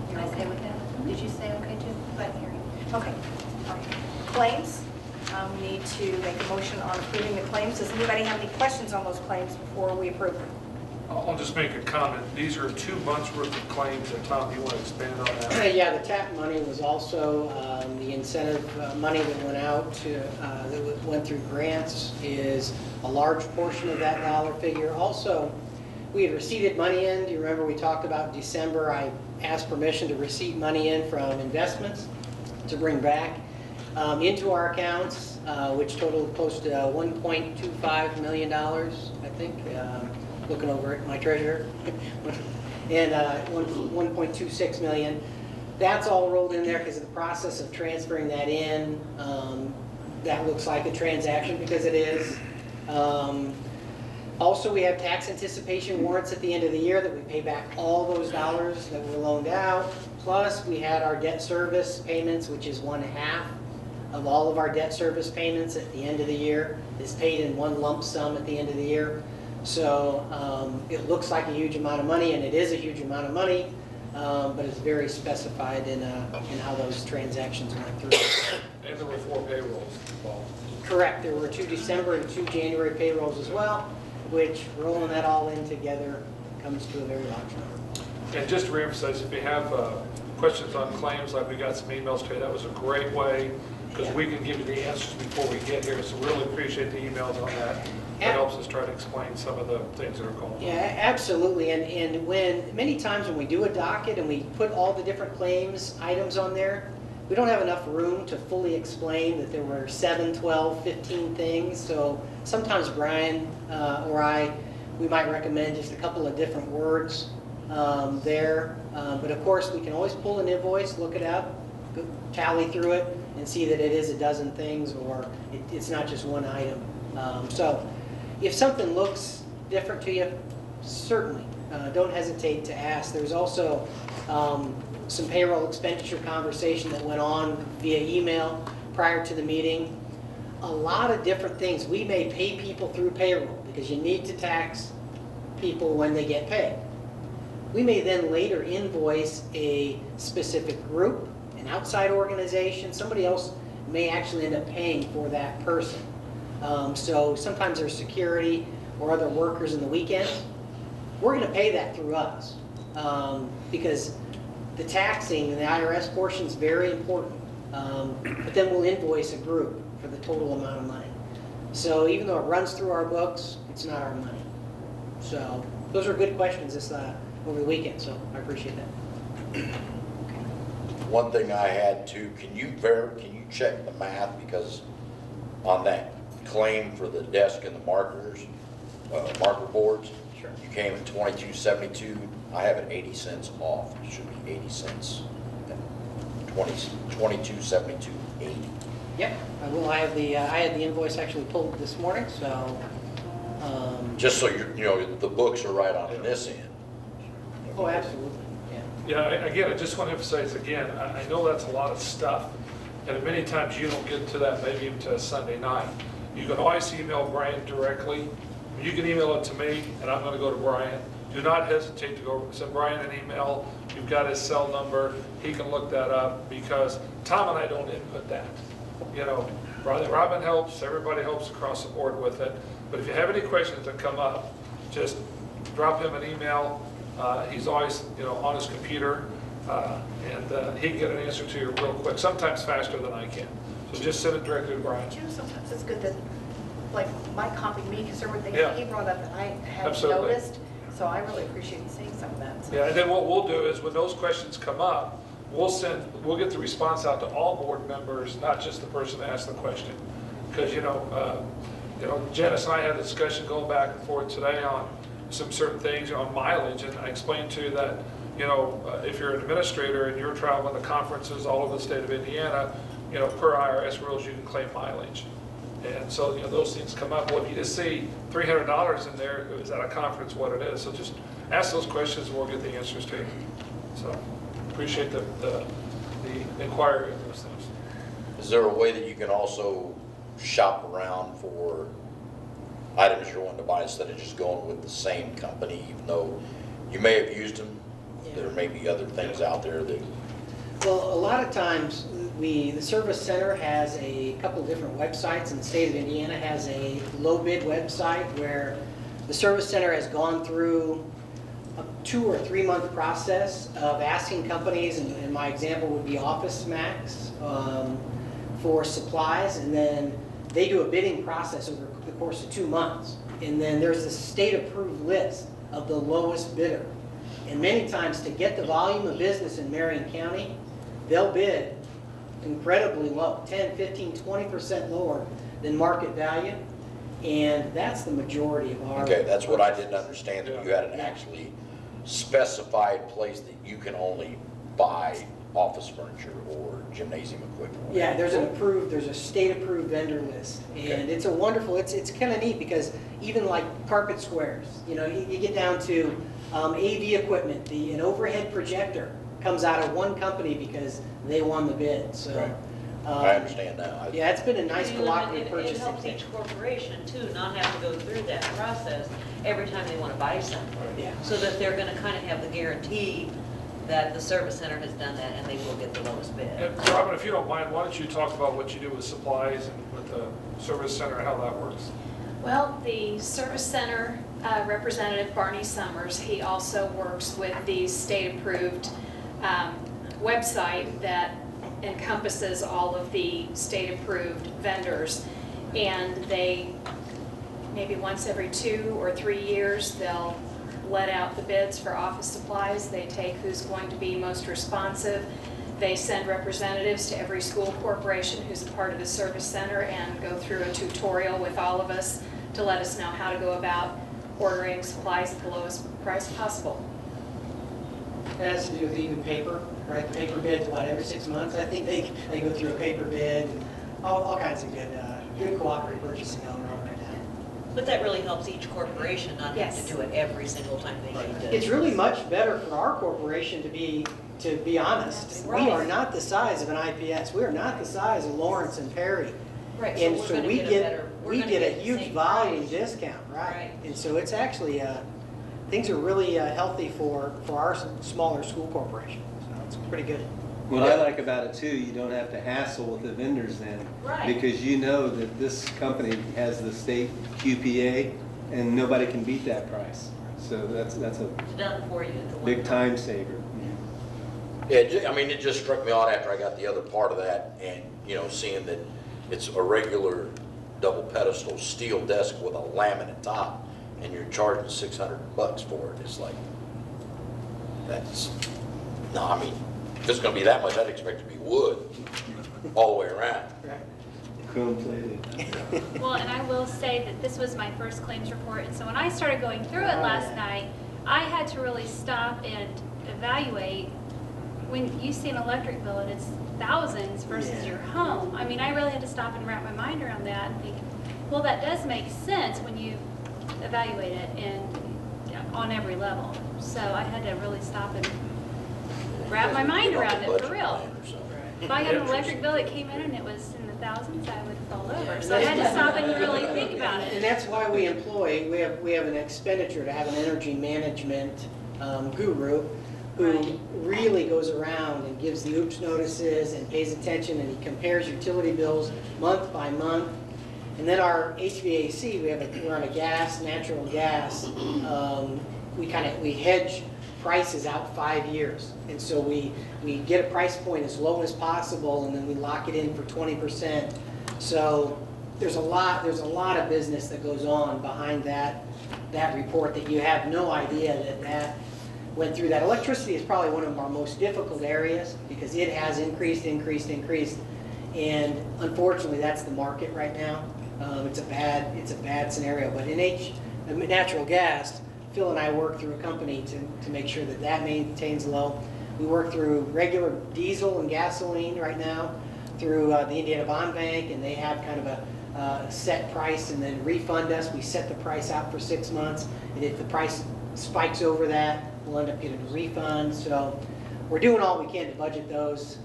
if you're okay with that? Did you say okay too? I didn't hear you. Okay. All right. Claims. We need to make a motion on approving the claims. Does anybody have any questions on those claims before we approve them? I'll just make a comment. These are 2 months worth of claims, and Tom, you want to expand on that? Yeah, the TAP money was also the incentive money that went out to, that went through grants is a large portion of that dollar figure. Also, we had receipted money in. Do you remember we talked about December? I asked permission to receipt money in from investments to bring back into our accounts, which totaled close to $1.25 million, I think. Looking over at my treasurer, and 1.26 million. That's all rolled in there because of the process of transferring that in. That looks like a transaction because it is. Also, we have tax anticipation warrants at the end of the year that we pay back all those dollars that were loaned out. Plus, we had our debt service payments, which is 1/2 of all of our debt service payments at the end of the year. Is paid in one lump sum at the end of the year. So it looks like a huge amount of money, and it is a huge amount of money, but it's very specified in how those transactions went through. And there were 4 payrolls involved. Correct. There were 2 December and 2 January payrolls as well, which rolling that all in together comes to a very large number. And just to reemphasize, if you have questions on claims, like we got some emails today, that was a great way, because we can give you the answers before we get here, so really appreciate the emails on that. It helps us try to explain some of the things that are going on. Yeah, absolutely. And when many times when we do a docket and we put all the different claims items on there, we don't have enough room to fully explain that there were 7, 12, 15 things. So sometimes Brian or I, we might recommend just a couple of different words there. But of course, we can always pull an invoice, look it up, tally through it, and see that it is a dozen things or it's not just one item. So if something looks different to you, certainly don't hesitate to ask. There's also some payroll expenditure conversation that went on via email prior to the meeting. A lot of different things. We may pay people through payroll because you need to tax people when they get paid. We may then later invoice a specific group, an outside organization. Somebody else may actually end up paying for that person. So sometimes there's security or other workers in the weekends. We're going to pay that through us because the taxing and the IRS portion is very important. But then we'll invoice a group for the total amount of money. So even though it runs through our books, it's not our money. So those are good questions this over the weekend, so I appreciate that. One thing I had to, can you check the math, because on that claim for the desk and the markers, marker boards, sure, you came at $22.72. I have it 80 cents off. It should be 80 cents. 22.72.80. Yep, I will. I had the invoice actually pulled this morning, so. Just so the books are right on this end. Oh, absolutely. Yeah, again, I just want to emphasize again, I know that's a lot of stuff, and many times you don't get to that, maybe even to a Sunday night. You can always email Brian directly. You can email it to me, and I'm going to go to Brian. Do not hesitate to go send Brian an email. You've got his cell number. He can look that up, because Tom and I don't input that. You know, Robin helps, everybody helps across the board with it. But if you have any questions that come up, just drop him an email. He's always, on his computer, and he can get an answer to you real quick, sometimes faster than I can. So just send it directly to Brian. Sometimes it's good that, like, Mike copied me because there were things Yeah. that he brought up that I hadn't Absolutely. noticed. So I really appreciate seeing some of that. So. Yeah, and then what we'll do is when those questions come up, we'll get the response out to all board members, not just the person that asked the question. Because, Janice and I had a discussion going back and forth today on some certain things on mileage, and I explained to you that, if you're an administrator and you're traveling to conferences all over the state of Indiana, per IRS rules, you can claim mileage. And so, those things come up. Well, if you just see $300 in there, is at a conference, what it is. So just ask those questions and we'll get the answers to you. So appreciate the inquiry of those things. Is there a way that you can also shop around for items you're wanting to buy instead of just going with the same company, even though you may have used them. There may be other things out there that. Well, a lot of times, the Service Center has a couple different websites, and the state of Indiana has a low bid website where the Service Center has gone through a 2 or 3 month process of asking companies, and my example would be Office Max, for supplies, and then they do a bidding process over the course of 2 months. And then there's a state-approved list of the lowest bidder. And many times, to get the volume of business in Marion County, they'll bid incredibly low, 10, 15, 20% lower than market value. And that's the majority of our... Okay, that's what I didn't understand, that you had an actually specified place that you can only buy office furniture or gymnasium equipment. Yeah, there's a state-approved vendor list, and it's a wonderful, it's kind of neat because even like carpet squares, you know, you get down to AV equipment, an overhead projector comes out of one company because they won the bid, so. Right. I understand now. Yeah, it's been a nice cooperative It purchasing helps thing. each corporation too, not have to go through that process every time they want to buy something. Yeah. So that they're going to kind of have the guarantee that the Service Center has done that and they will get the lowest bid. And Robin, if you don't mind, why don't you talk about what you do with supplies and with the Service Center, how that works? Well, the Service Center representative, Barney Summers, he also works with the state-approved website that encompasses all of the state-approved vendors. And they, maybe once every 2 or 3 years, they'll let out the bids for office supplies. They take who's going to be most responsive. They send representatives to every school corporation who's a part of the Service Center and go through a tutorial with all of us to let us know how to go about ordering supplies at the lowest price possible. It has to do with even paper, right? The paper bids about every 6 months. I think they go through a paper bid, and all kinds of good cooperative purchasing going on right now. But that really helps each corporation not have to do it every single time they need to. It's really much better for our corporation to be honest. Right. We are not the size of an IPS. We are not the size of Lawrence and Perry. Right, And so we're so gonna we get a get better- we're we gonna get a get the huge same volume price. discount, right? Right. And so it's actually things are really healthy for our smaller school corporation. So it's pretty good. What I like about it too, you don't have to hassle with the vendors then. Right. Because you know that this company has the state QPA and nobody can beat that price. So that's a It's done for you at the one big time saver. Yeah, I mean, it just struck me odd after I got the other part of that and, you know, seeing that it's a regular double pedestal steel desk with a laminate top and you're charging $600 for it. It's like, no, I mean, if it's gonna be that much, I'd expect it to be wood all the way around. Chrome plated. Well, and I will say that this was my first claims report, and so when I started going through it last night, I had to really stop and evaluate. When you see an electric bill and it's thousands versus your home, I mean, I really had to stop and wrap my mind around that and think, well, that does make sense when you evaluate it on every level. So I had to really stop and wrap my mind around it for real. If I had an electric bill that came in and it was in the thousands, I would fall over. So I had to stop and really think about it. And that's why we have an expenditure to have an energy management guru who really goes around and gives the oops notices and pays attention, and he compares utility bills month by month. And then our HVAC, we're on a natural gas. We hedge prices out 5 years, and so we get a price point as low as possible, and then we lock it in for 20%. So there's a lot of business that goes on behind that report that you have no idea that went through that. Electricity is probably one of our most difficult areas because it has increased, and unfortunately that's the market right now. It's a bad scenario, but in natural gas, Phil and I work through a company to make sure that maintains low. We work through regular diesel and gasoline right now through the Indiana Bond Bank, and they have kind of a set price and then refund us. We set the price out for 6 months, and if the price spikes over that, we'll end up getting a refund. So we're doing all we can to budget those,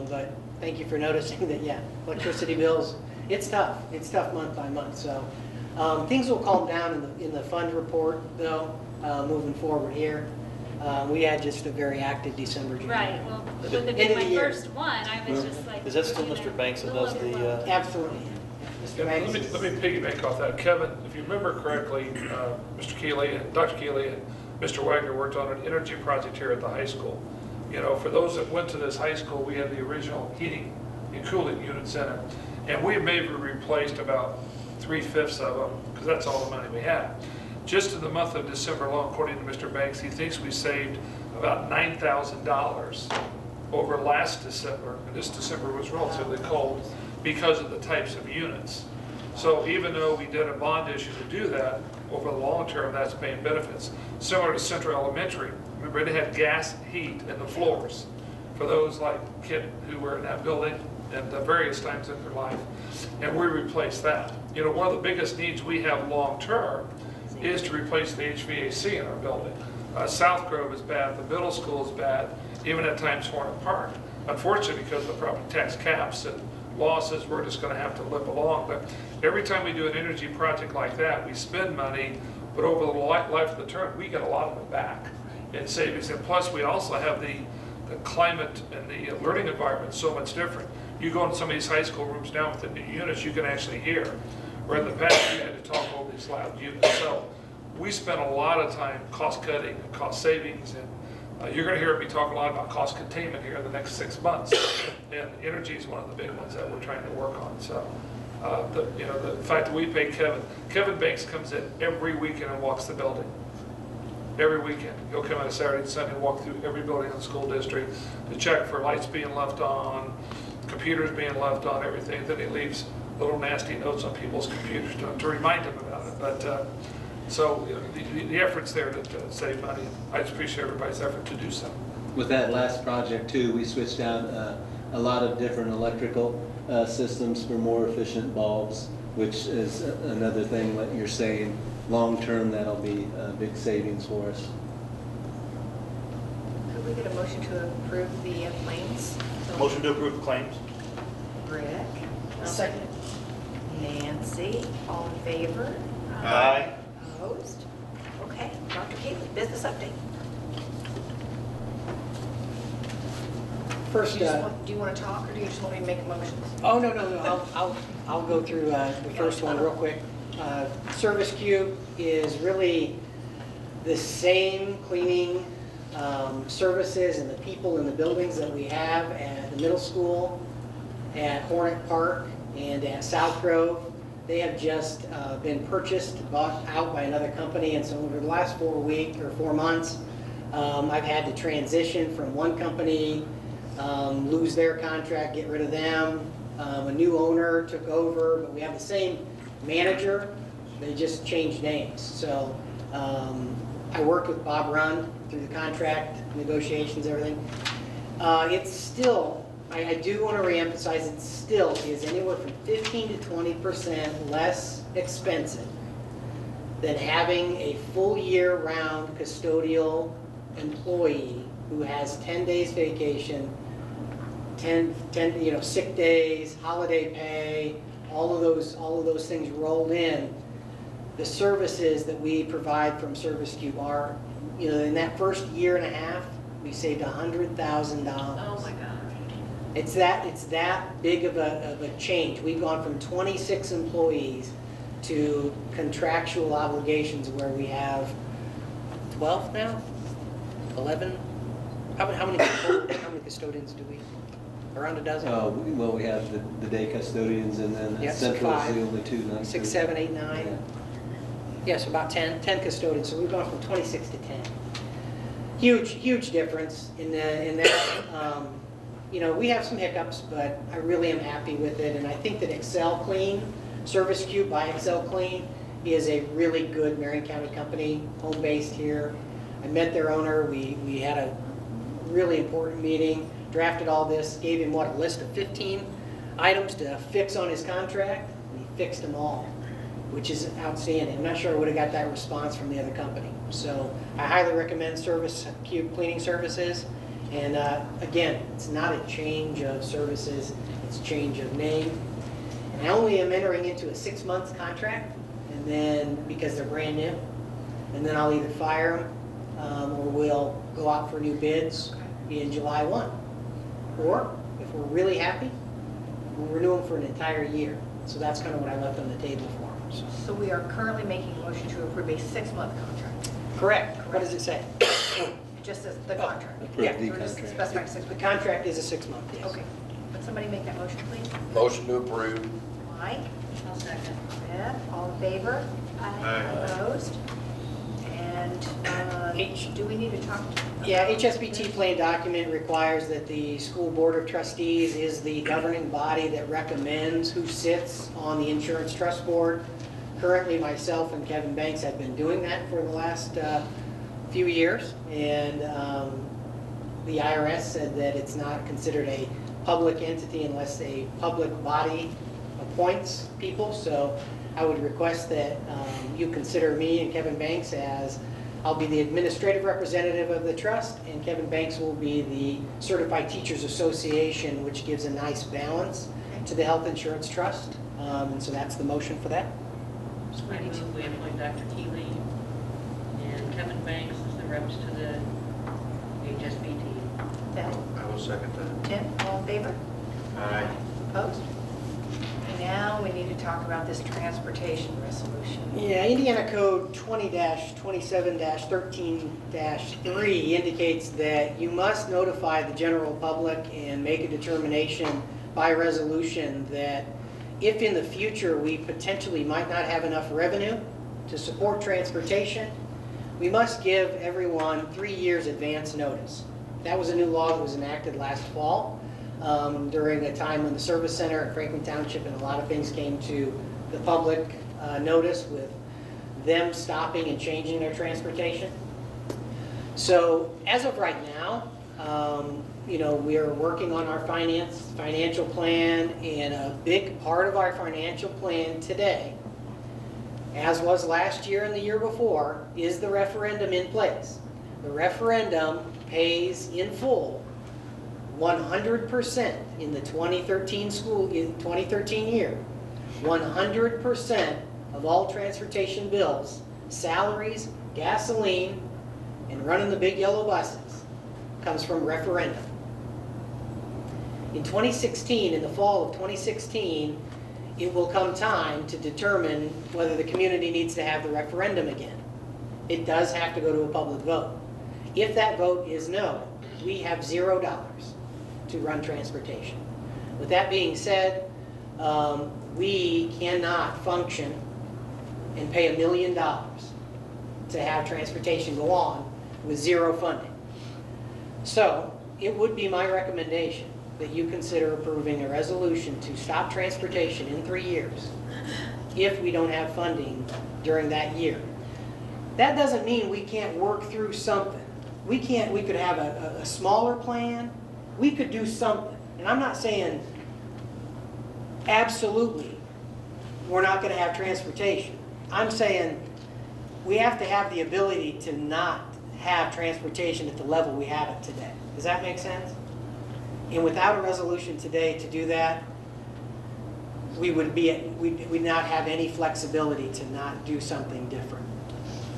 but thank you for noticing that, yeah, electricity bills, it's tough. It's tough month by month. So Things will calm down in the fund report, though, moving forward here. We had just a very active December, January. Right, well, with it End being of the my year. first one, I was just like. Is that still you know, Mr. Banks that a little does the, overwhelmed. Absolutely. Mr. Banks is- Let me piggyback off that. Kevin, if you remember correctly, Mr. Keeley and Dr. Keeley and Mr. Wagner worked on an energy project here at the high school. You know, for those that went to this high school, we had the original heating and cooling units in it. And we maybe replaced about 3/5 of them, because that's all the money we had. Just in the month of December alone, according to Mr. Banks, he thinks we saved about $9,000 over last December. And this December was relatively cold because of the types of units. So even though we did a bond issue to do that, over the long term, that's paying benefits. Similar to Central Elementary, remember they had gas heat in the floors for those like kids who were in that building at various times in their life, and we replaced that. You know, one of the biggest needs we have long term is to replace the HVAC in our building. South Grove is bad, the middle school is bad, even at times Hornet Park. Unfortunately, because of the property tax caps and losses, we're just going to have to limp along. But every time we do an energy project like that, we spend money, but over the life of the term, we get a lot of it back in savings. And plus, we also have the climate and the learning environment so much different. You go in some of these high school rooms now with the new units, you can actually hear. Where in the past, you had to talk over these loud units. So we spent a lot of time cost cutting and cost savings, and you're going to hear me talk a lot about cost containment here in the next 6 months. And energy is one of the big ones that we're trying to work on. So the fact that we pay Kevin Banks comes in every weekend and walks the building. Every weekend. He'll come in Saturday and Sunday and walk through every building in the school district to check for lights being left on, computers being left on, everything. Then he leaves little nasty notes on people's computers to remind them about it. But so the effort's there to save money. I just appreciate everybody's effort to do so. With that last project too, we switched out a lot of different electrical systems for more efficient bulbs, which is another thing that you're saying. Long term, that'll be a big savings for us. Could we get a motion to approve the claims? Motion to approve the claims. Rick? Second. Nancy, all in favor? Aye. Opposed? Okay, Dr. Keeley, business update. First, Do you want to talk, or do you just want me to make motions? oh, no. I'll go through the first one real quick. Service Cube is really the same cleaning services and the people in the buildings that we have at the middle school, at Hornet Park, and at South Grove. They have just been bought out by another company, and so over the last 4 months, I've had to transition from one company, lose their contract, get rid of them. A new owner took over, but we have the same manager. They just changed names. So I worked with Bob Rund through the contract negotiations, everything. It's still, I do want to reemphasize, it still is anywhere from 15 to 20% less expensive than having a full year-round custodial employee who has 10 days vacation, 10 sick days, holiday pay, all of those things rolled in. The services that we provide from Service Cube are, in that first year and a half, we saved $100,000. Oh my God. It's that big of a change. We've gone from 26 employees to contractual obligations where we have 12 now, 11. How many custodians do we? Around a dozen? Well, we have the day custodians, and then Yeah, so Central is 5. the only 2. 6, 7, 8, 9. Yes, about 10 custodians. So we've gone from 26 to 10. Huge difference in that. We have some hiccups, but I really am happy with it. And I think that Excel Clean, Service Cube by Excel Clean, is a really good Marion County company, home-based here. I met their owner. We had a really important meeting, drafted all this, gave him, a list of 15 items to fix on his contract, and he fixed them all, which is outstanding. I'm not sure I would have got that response from the other company. So I highly recommend Service Cube Cleaning Services. And again, it's not a change of services, it's a change of name. And I only am entering into a 6-month contract, and then because they're brand new, and then I'll either fire them or we'll go out for new bids in July 1. Or if we're really happy, we'll renew them for an entire year. So that's kind of what I left on the table for them. So we are currently making a motion to approve a 6-month contract. Correct. What does it say? Just as the contract. Approve Yeah. the We're just contract. specifying 6 The months. contract is a 6-month, yes. Okay. Would somebody make that motion, please? Motion to approve. Mike? I'll second. Beth? All in favor? Aye. Opposed? And do we need to talk? Yeah, HSBT plan document requires that the school board of trustees is the governing body that recommends who sits on the insurance trust board. Currently, myself and Kevin Banks have been doing that for the last few years, and the IRS said that it's not considered a public entity unless a public body appoints people. So I would request that you consider me and Kevin Banks as, I'll be the administrative representative of the trust, and Kevin Banks will be the Certified Teachers Association, which gives a nice balance to the health insurance trust. And so that's the motion for that. I move we appoint Dr. Keeley and Kevin Banks as the reps to the HSBT. Beth? I will second that. Tim? All in favor? Aye. Opposed? And now we need to talk about this transportation resolution. Yeah, Indiana Code 20-27-13-3 indicates that you must notify the general public and make a determination by resolution that if in the future we potentially might not have enough revenue to support transportation, we must give everyone 3 years advance notice. That was a new law that was enacted last fall during a time when the service center at Franklin Township and a lot of things came to the public notice with them stopping and changing their transportation. So as of right now, we are working on our financial plan, and a big part of our financial plan today, as was last year and the year before, is the referendum in place. The referendum pays in full 100% in the 2013 year. 100% of all transportation bills, salaries, gasoline, and running the big yellow buses comes from referendum. In 2016, in the fall of 2016, it will come time to determine whether the community needs to have the referendum again. It does have to go to a public vote. If that vote is no, we have $0 to run transportation. With that being said, we cannot function and pay $1 million to have transportation go on with 0 funding. So it would be my recommendation that you consider approving a resolution to stop transportation in 3 years if we don't have funding during that year. That doesn't mean we can't work through something. We could have a smaller plan. We could do something. And I'm not saying absolutely we're not going to have transportation. I'm saying we have to have the ability to not have transportation at the level we have it today. Does that make sense? And without a resolution today to do that, we'd not have any flexibility to not do something different.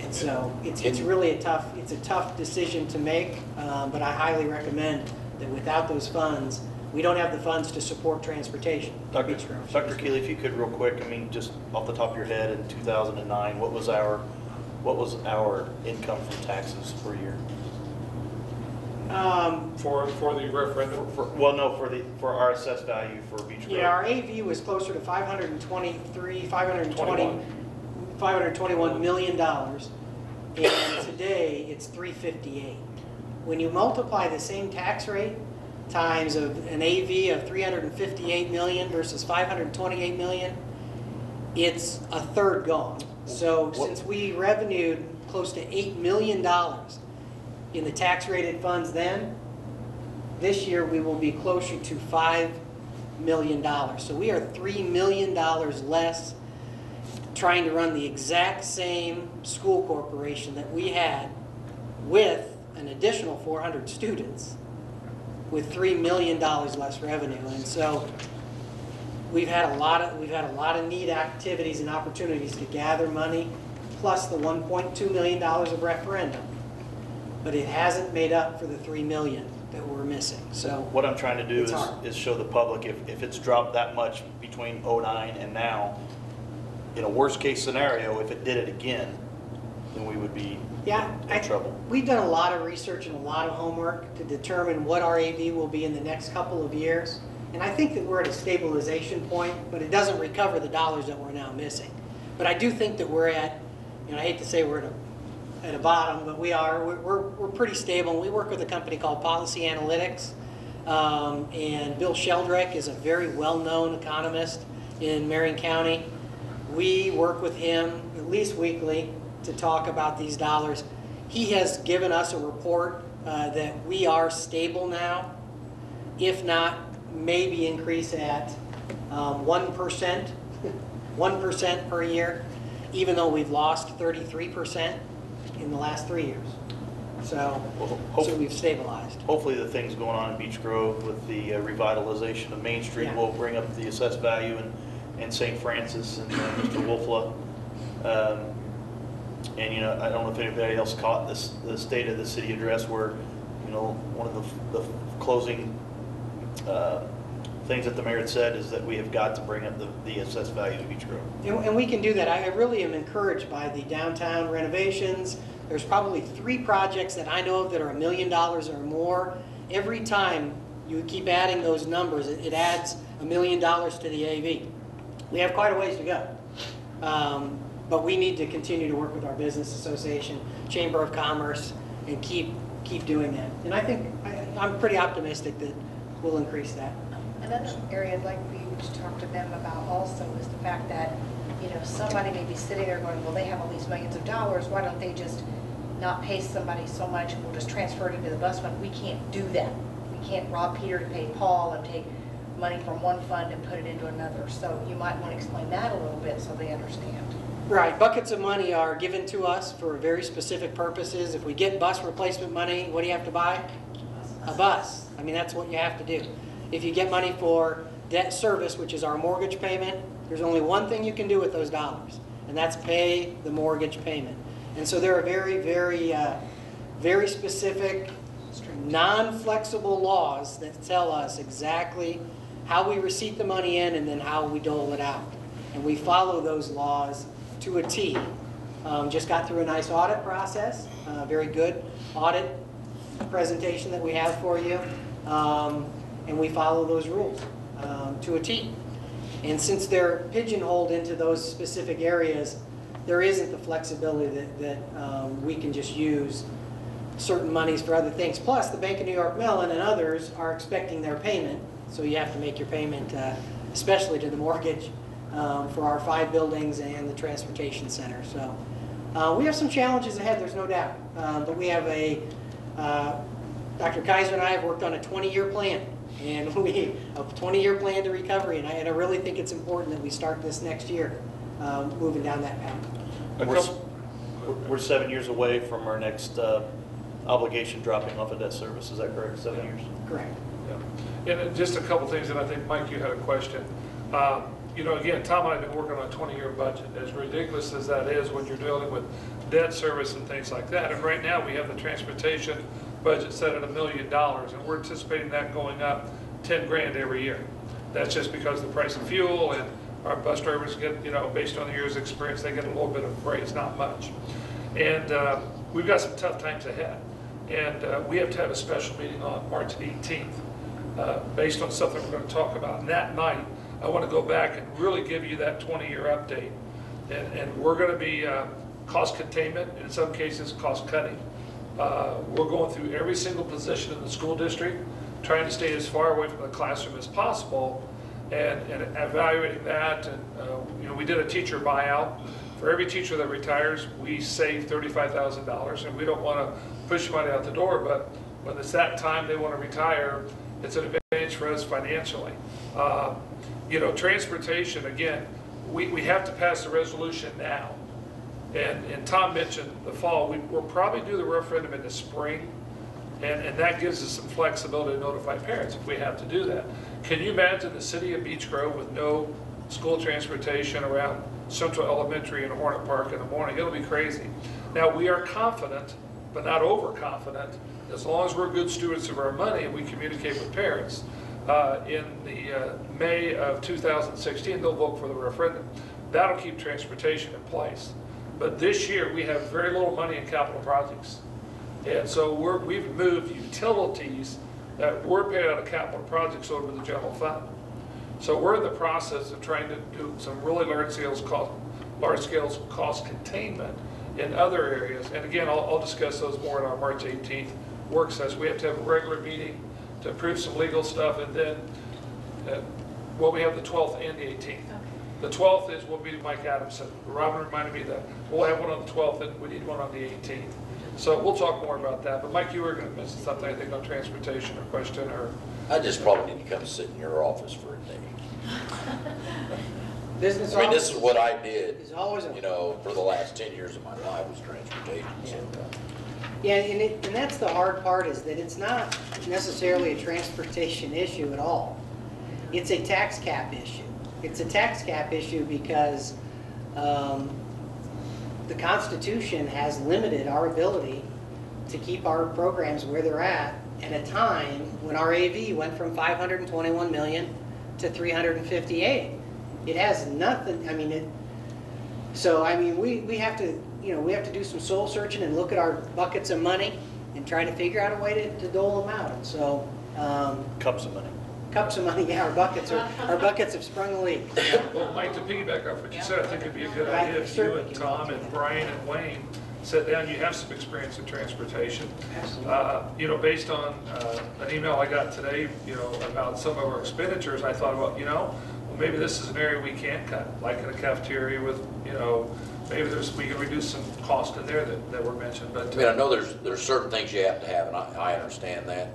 And so it's really a tough decision to make, but I highly recommend that without those funds, we don't have the funds to support transportation. Dr. Keeley, if you could real quick, just off the top of your head, in 2009, what was our income from taxes per year? For the referendum? For our assessed value for Beech Grove. Yeah, our AV was closer to $521 million, and today it's $358. When you multiply the same tax rate times an AV of $358 million versus $528 million, it's a third gone. So since we revenued close to $8 million in the tax rated funds then, this year we will be closer to $5 million. So we are $3 million less trying to run the exact same school corporation that we had with an additional 400 students with $3 million less revenue. And so we've had a lot of neat activities and opportunities to gather money, plus the $1.2 million of referendum. But it hasn't made up for the $3 million that we're missing. So what I'm trying to do it's hard. is show the public if it's dropped that much between '09 and now, in a worst case scenario, if it did it again, then we would be in trouble. We've done a lot of research and a lot of homework to determine what our AV will be in the next couple of years. And I think that we're at a stabilization point, but it doesn't recover the dollars that we're now missing. But I do think that we're at, I hate to say we're at a bottom, but we're pretty stable. We work with a company called Policy Analytics, and Bill Sheldrick is a very well-known economist in Marion County. We work with him at least weekly to talk about these dollars. He has given us a report that we are stable now, if not maybe increase at 1%, 1% per year, even though we've lost 33% in the last 3 years. So, so we've stabilized. Hopefully the things going on in Beech Grove with the revitalization of Main Street will bring up the assessed value and St. Francis and Mr. Wolfla. And I don't know if anybody else caught the State of the City address where, one of the closing things that the mayor had said is that we have got to bring up the assessed value of Beech Grove. And we can do that. I really am encouraged by the downtown renovations. There's probably 3 projects that I know of that are $1 million or more. Every time you keep adding those numbers, it adds $1 million to the AV. We have quite a ways to go. But we need to continue to work with our business association, Chamber of Commerce, and keep doing that. And I think I'm pretty optimistic that we'll increase that. Another area I'd like for you to talk to them about also is the fact that, somebody may be sitting there going, well, they have all these millions of dollars, why don't they just not pay somebody so much and we'll just transfer it into the bus fund? We can't do that. We can't rob Peter to pay Paul and take money from one fund and put it into another. So you might want to explain that a little bit so they understand. Right, buckets of money are given to us for very specific purposes. If we get bus replacement money, what do you have to buy? A bus. I mean, that's what you have to do. If you get money for debt service, which is our mortgage payment, there's only one thing you can do with those dollars, and that's pay the mortgage payment. And so there are very, very, very specific, non-flexible laws that tell us exactly how we receipt the money in and then how we dole it out. And we follow those laws to a T. Just got through a nice audit process, very good audit presentation that we have for you. And we follow those rules to a T. And since they're pigeonholed into those specific areas, there isn't the flexibility that we can just use certain monies for other things. Plus, the Bank of New York Mellon and others are expecting their payment, so you have to make your payment, especially to the mortgage for our 5 buildings and the transportation center. So we have some challenges ahead, there's no doubt. But we have Dr. Kaiser and I have worked on a 20-year plan. And a 20-year plan to recovery, and I really think it's important that we start this next year, moving down that path. We're 7 years away from our next obligation dropping off of debt service. Is that correct? 7 years? Correct. Yeah. And just a couple things, and I think, Mike, you had a question. Again, Tom and I have been working on a 20-year budget. As ridiculous as that is when you're dealing with debt service and things like that. And right now we have the transportation budget set at $1 million, and we're anticipating that going up 10 grand every year. That's just because of the price of fuel, and our bus drivers get, based on the year's experience, they get a little bit of a raise, not much. And we've got some tough times ahead. And we have to have a special meeting on March 18th based on something we're going to talk about. And that night, I want to go back and really give you that 20-year update. And we're going to be cost containment, and in some cases, cost cutting. We're going through every single position in the school district, trying to stay as far away from the classroom as possible, and evaluating that. And we did a teacher buyout. For every teacher that retires, we save $35,000, and we don't want to push money out the door. But when it's that time they want to retire, it's an advantage for us financially. Transportation, again, we have to pass the resolution now. And Tom mentioned the fall. We'll probably do the referendum in the spring. And that gives us some flexibility to notify parents if we have to do that. Can you imagine the city of Beech Grove with no school transportation around Central Elementary and Hornet Park in the morning? It'll be crazy. Now, we are confident, but not overconfident, as long as we're good stewards of our money and we communicate with parents. In the May of 2016, they'll vote for the referendum. That'll keep transportation in place. But this year, we have very little money in capital projects. And so we've moved utilities that were paid out of capital projects over to the general fund. So we're in the process of trying to do some really large-scale cost containment in other areas. And again, I'll discuss those more in our March 18th work session. We have to have a regular meeting to approve some legal stuff, and then, well, we have the 12th and the 18th. The 12th is, we'll meet Mike Adamson. Robin reminded me that we'll have one on the 12th and we need one on the 18th. So we'll talk more about that. But Mike, you were going to mention something, I think, on transportation or question, or? I just probably need to come sit in your office for a day. Business I mean, this is what I did, is always you know, for the last 10 years of my life was transportation. So. Yeah, and that's the hard part, is that it's not necessarily a transportation issue at all. It's a tax cap issue. It's a tax cap issue because the Constitution has limited our ability to keep our programs where they're at a time when our AV went from 521 million to 358. It has nothing, I mean, we have to, we have to do some soul searching and look at our buckets of money and try to figure out a way to dole them out. And so, cups of money. Cups of money, yeah, our buckets have sprung a leak. Well, Mike, to piggyback off what you said, I think it'd be a good idea if you and Tom and Brian and Wayne sit down. You have some experience in transportation. Based on an email I got today, about some of our expenditures, I thought about, well, maybe this is an area we can't cut, like in a cafeteria with, maybe we can reduce some cost in there that were mentioned. But I mean, I know there's certain things you have to have, and I understand that.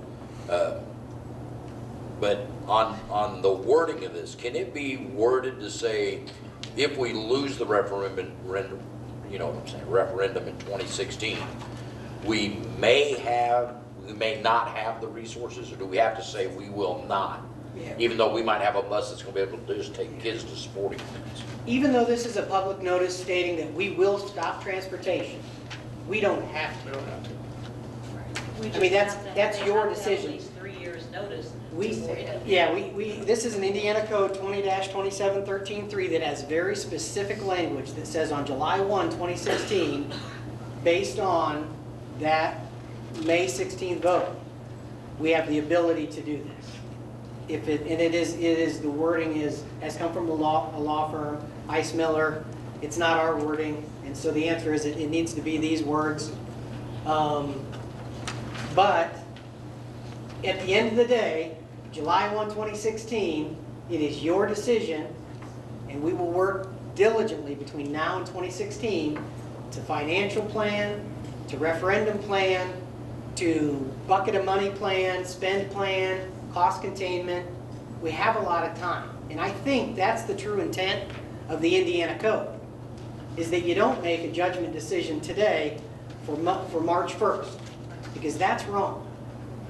But on the wording of this, can it be worded to say, if we lose the referendum in 2016, we may not have the resources, or do we have to say we will not? Yeah. Even though we might have a bus that's going to be able to just take kids to sporting events. Even though this is a public notice stating that we will stop transportation, we don't have to. We don't have to. I mean, that's your decision. At least 3 years notice. This is an Indiana Code 20-2713-3 that has very specific language that says on July 1, 2016, based on that May 16th vote, we have the ability to do this. The wording has come from a law firm, Ice Miller. It's not our wording, and so the answer is it needs to be these words. But at the end of the day, July 1, 2016, it is your decision, and we will work diligently between now and 2016 to financial plan, to referendum plan, to bucket of money plan, spend plan, cost containment. We have a lot of time. And I think that's the true intent of the Indiana Code, is that you don't make a judgment decision today for March 1st, because that's wrong.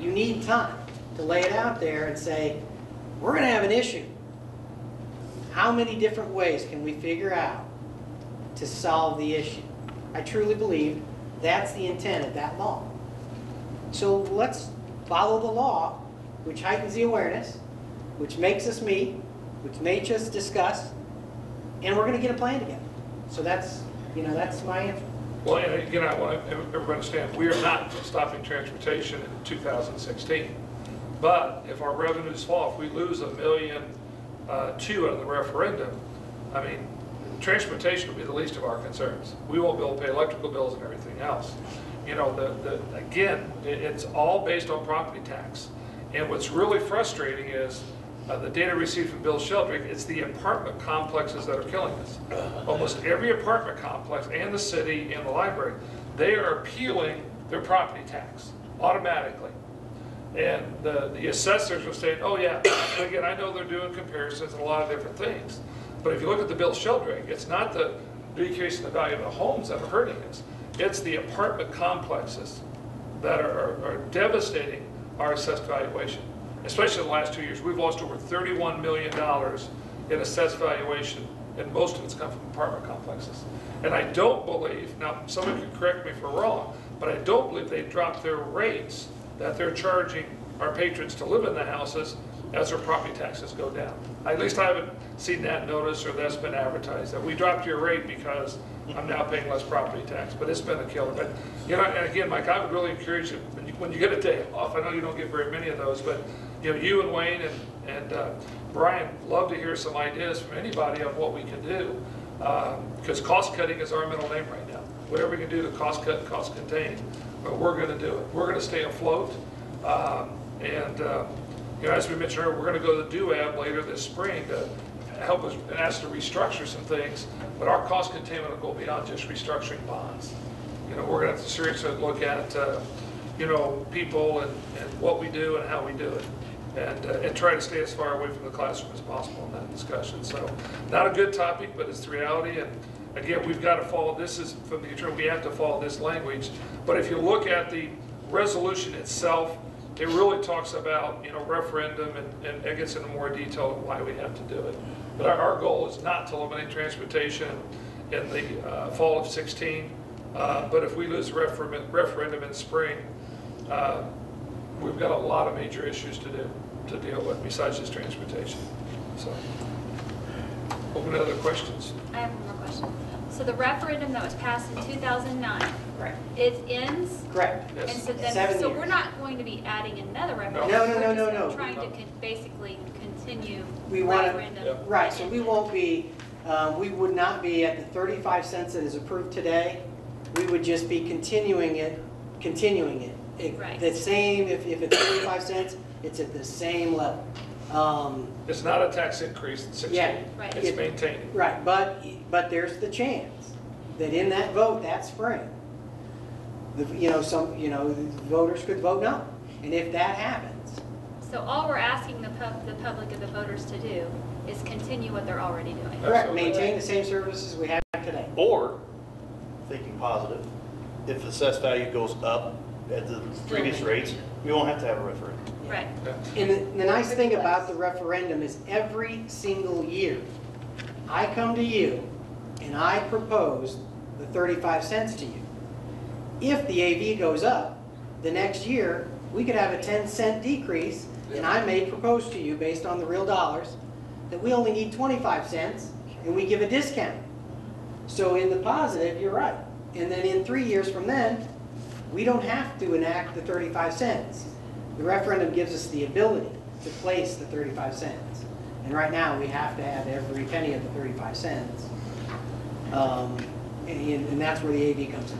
You need time to lay it out there and say, we're going to have an issue. How many different ways can we figure out to solve the issue? I truly believe that's the intent of that law. So let's follow the law, which heightens the awareness, which makes us meet, which makes us discuss, and we're going to get a plan together. So that's my answer. Well, and again, I want everybody to understand, we are not stopping transportation in 2016. But if our revenues fall, if we lose $1.2 million out of the referendum, I mean, transportation will be the least of our concerns. We won't be able to pay electrical bills and everything else. Again, it's all based on property tax. And what's really frustrating is the data received from Bill Sheldrick, it's the apartment complexes that are killing us. Almost every apartment complex and the city and the library, they are appealing their property tax automatically. And the assessors are saying, oh yeah, and again, I know they're doing comparisons and a lot of different things. But if you look at the Bill Sheldrick, it's not the decrease in the value of the homes that are hurting us. It's the apartment complexes that are devastating our assessed valuation, especially in the last 2 years. We've lost over $31 million in assessed valuation, and most of it's come from apartment complexes. And I don't believe, now someone can correct me if we're wrong, but I don't believe they've dropped their rates that they're charging our patrons to live in the houses as their property taxes go down. At least I haven't seen that notice or that's been advertised, that we dropped your rate because I'm now paying less property tax, but it's been a killer. But, you know, and again, Mike, I would really encourage you, when you get a day off, I know you don't get very many of those, but, you know, you and Wayne and Brian, love to hear some ideas from anybody on what we can do, because cost cutting is our middle name right now. Whatever we can do to cost cut and cost contain, but we're going to do it. We're going to stay afloat, you know, as we mentioned earlier, we're going to go to the DUAB later this spring to help us and ask to restructure some things, but our cost containment will go beyond just restructuring bonds. You know, we're going to have to seriously look at, you know, people and what we do and how we do it, and try to stay as far away from the classroom as possible in that discussion. So, not a good topic, but it's the reality. And again, we've got to follow, this is from the attorney, we have to follow this language. But if you look at the resolution itself, it really talks about, you know, referendum and it gets into more detail on why we have to do it. But our goal is not to eliminate transportation in the fall of 16. But if we lose referendum in spring, we've got a lot of major issues to deal with besides just transportation. So, open to other questions. I have one more question. So the referendum that was passed in 2009, correct? It ends? Correct. And Yes. so then, 7 so years. we're not going to be adding another referendum? No, no, We're no, just no. trying to basically continue We want referendum. to, right, so we won't be, we would not be at the 35 cents that is approved today. We would just be continuing it. Right. The same, if it's 35 cents, it's at the same level. It's not a tax increase in 16. Yeah. Right. It's maintaining. Right, but there's the chance that in that vote that spring, the voters could vote no. And if that happens, So all we're asking the public and the voters to do is continue what they're already doing. correct, maintain the same services we have today. Or, thinking positive, if the assessed value goes up at the previous rates, we won't have to have a referendum. Right. And the nice thing about the referendum is every single year, I come to you and I propose the 35 cents to you. If the AV goes up, the next year, we could have a 10-cent decrease, and I may propose to you, based on the real dollars, that we only need 25 cents, and we give a discount. So in the positive, you're right. And then in 3 years from then, we don't have to enact the 35 cents. The referendum gives us the ability to place the 35 cents. And right now, we have to have every penny of the 35 cents. And that's where the AV comes in.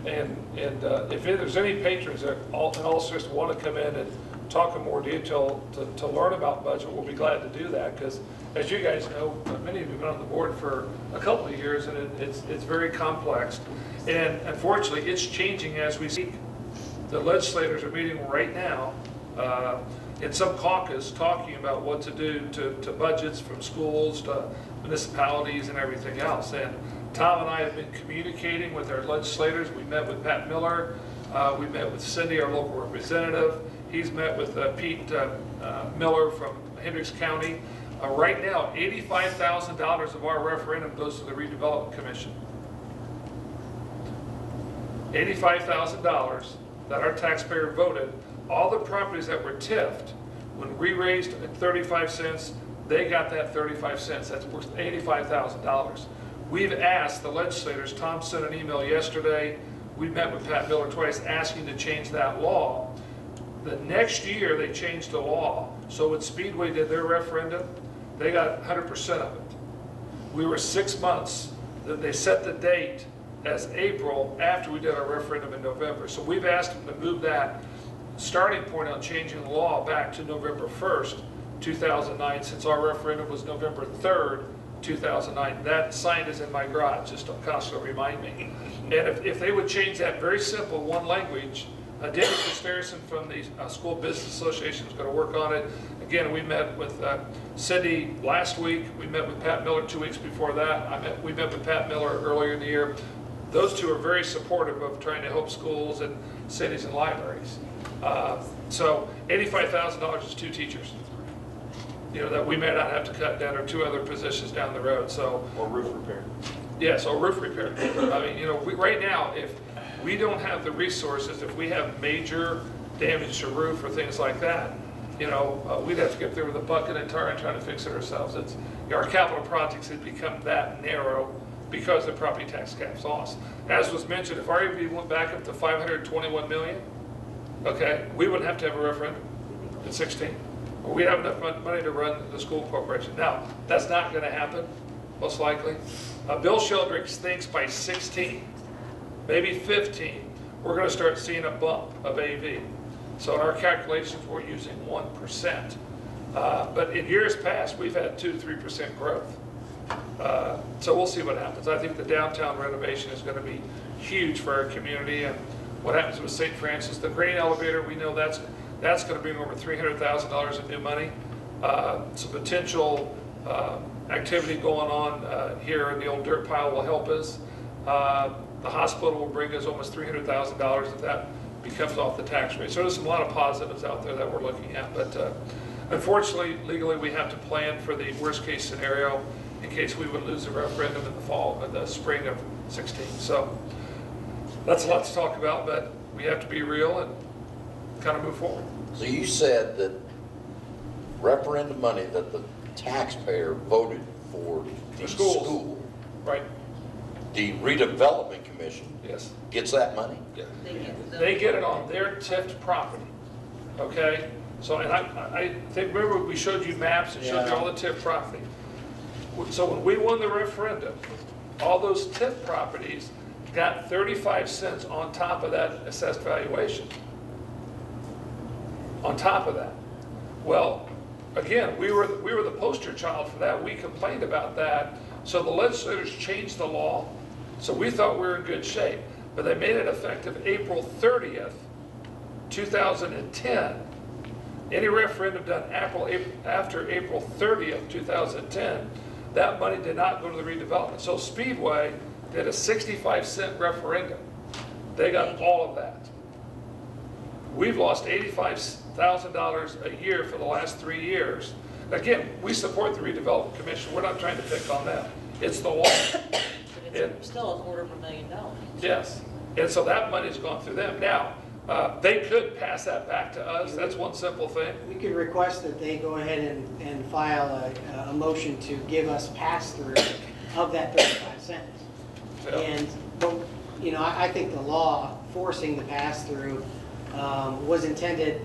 And if there's any patrons that also just want to come in and talk in more detail to learn about budget, we'll be glad to do that, because as you guys know, many of you have been on the board for a couple of years, and it's very complex. And unfortunately, it's changing as we speak. The legislators are meeting right now in some caucus talking about what to do to budgets from schools to municipalities and everything else. And Tom and I have been communicating with our legislators. We met with Pat Miller. We met with Cindy, our local representative. He's met with Pete Miller from Hendricks County. Right now, $85,000 of our referendum goes to the Redevelopment Commission. $85,000 that our taxpayer voted. All the properties that were TIFed, when we raised 35 cents, they got that 35 cents. That's worth $85,000. We've asked the legislators, Tom sent an email yesterday, we met with Pat Miller twice asking to change that law. The next year they changed the law. So when Speedway did their referendum, they got 100% of it. We were 6 months, that they set the date as April after we did our referendum in November. So we've asked them to move that starting point on changing the law back to November 1st, 2009, since our referendum was November 3rd, 2009. That sign is in my garage, just to constantly remind me. And if they would change that very simple one language, David Christerson from the School Business Association is going to work on it. Again, we met with Cindy last week. We met with Pat Miller 2 weeks before that. We met with Pat Miller earlier in the year. those two are very supportive of trying to help schools and cities and libraries. So $85,000 is 2 teachers, that we may not have to cut down, or 2 other positions down the road, so. Or roof repair. Yes, or roof repair. I mean, right now, if we don't have the resources, if we have major damage to roof or things like that, we'd have to get there with a bucket and tar and try to fix it ourselves. Our capital projects have become that narrow because the property tax cap's lost. As was mentioned, if REB went back up to 521 million, okay, we wouldn't have to have a referendum in 16. We'd have enough money to run the school corporation. Now, that's not going to happen, most likely. Bill Sheldrick thinks by 16, maybe 15, we're going to start seeing a bump of AV. So in our calculations, we're using 1%. But in years past, we've had 2 to 3% growth. So we'll see what happens. I think the downtown renovation is going to be huge for our community. And what happens with St. Francis, the grain elevator, we know that's going to bring over $300,000 in new money. Some potential activity going on here in the old dirt pile will help us. The hospital will bring us almost $300,000 if that becomes off the tax rate. So there's a lot of positives out there that we're looking at. But unfortunately, legally, we have to plan for the worst case scenario in case we would lose the referendum in the spring of 16. So that's a lot to talk about, but we have to be real and kind of move forward. So you said that referendum money that the taxpayer voted for the school. Right. The redevelopment commission. Yes. Gets that money? Yeah. They get it on their TIFed property. Okay? So, and I think, remember we showed you maps and showed you all the TIF property. So when we won the referendum, all those TIF properties got 35 cents on top of that assessed valuation. On top of that. Well, again, we were the poster child for that. We complained about that. So the legislators changed the law. So we thought we were in good shape. But they made it effective April 30th, 2010. Any referendum done after April 30th, 2010, that money did not go to the redevelopment. So Speedway did a 65-cent referendum. They got all of that. We've lost $85,000 a year for the last 3 years. Again, we support the redevelopment commission. We're not trying to pick on them. It's the law. It's still $250,000. Yes, and so that money's gone through them. Now, they could pass that back to us. That's one simple thing. We could request that they go ahead and file a motion to give us pass-through of that 35 cents. Yeah. And, but, I think the law forcing the pass-through was intended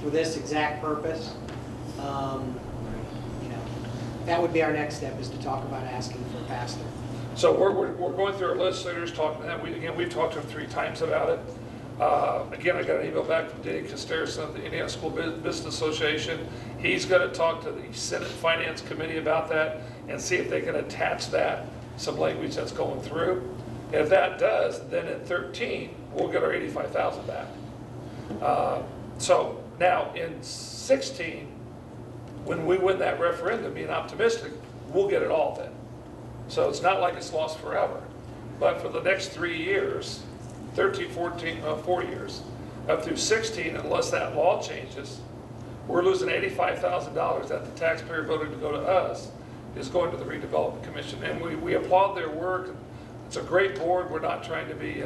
for this exact purpose. That would be our next step, is to talk about asking for a pass-through. So we're going through our legislators, talking to them. We've talked to them 3 times about it. Again, I got an email back from Denny Costerson of the Indiana School Business Association. He's going to talk to the Senate Finance Committee about that and see if they can attach that, some language that's going through. And if that does, then in 13, we'll get our 85,000 back. So now in 16, when we win that referendum, being optimistic, we'll get it all then. So it's not like it's lost forever. But for the next 3 years, 13, 14, 4 years, up through 16, unless that law changes, we're losing $85,000 that the taxpayer voted to go to us is going to the redevelopment commission. And we applaud their work. It's a great board. We're not trying to be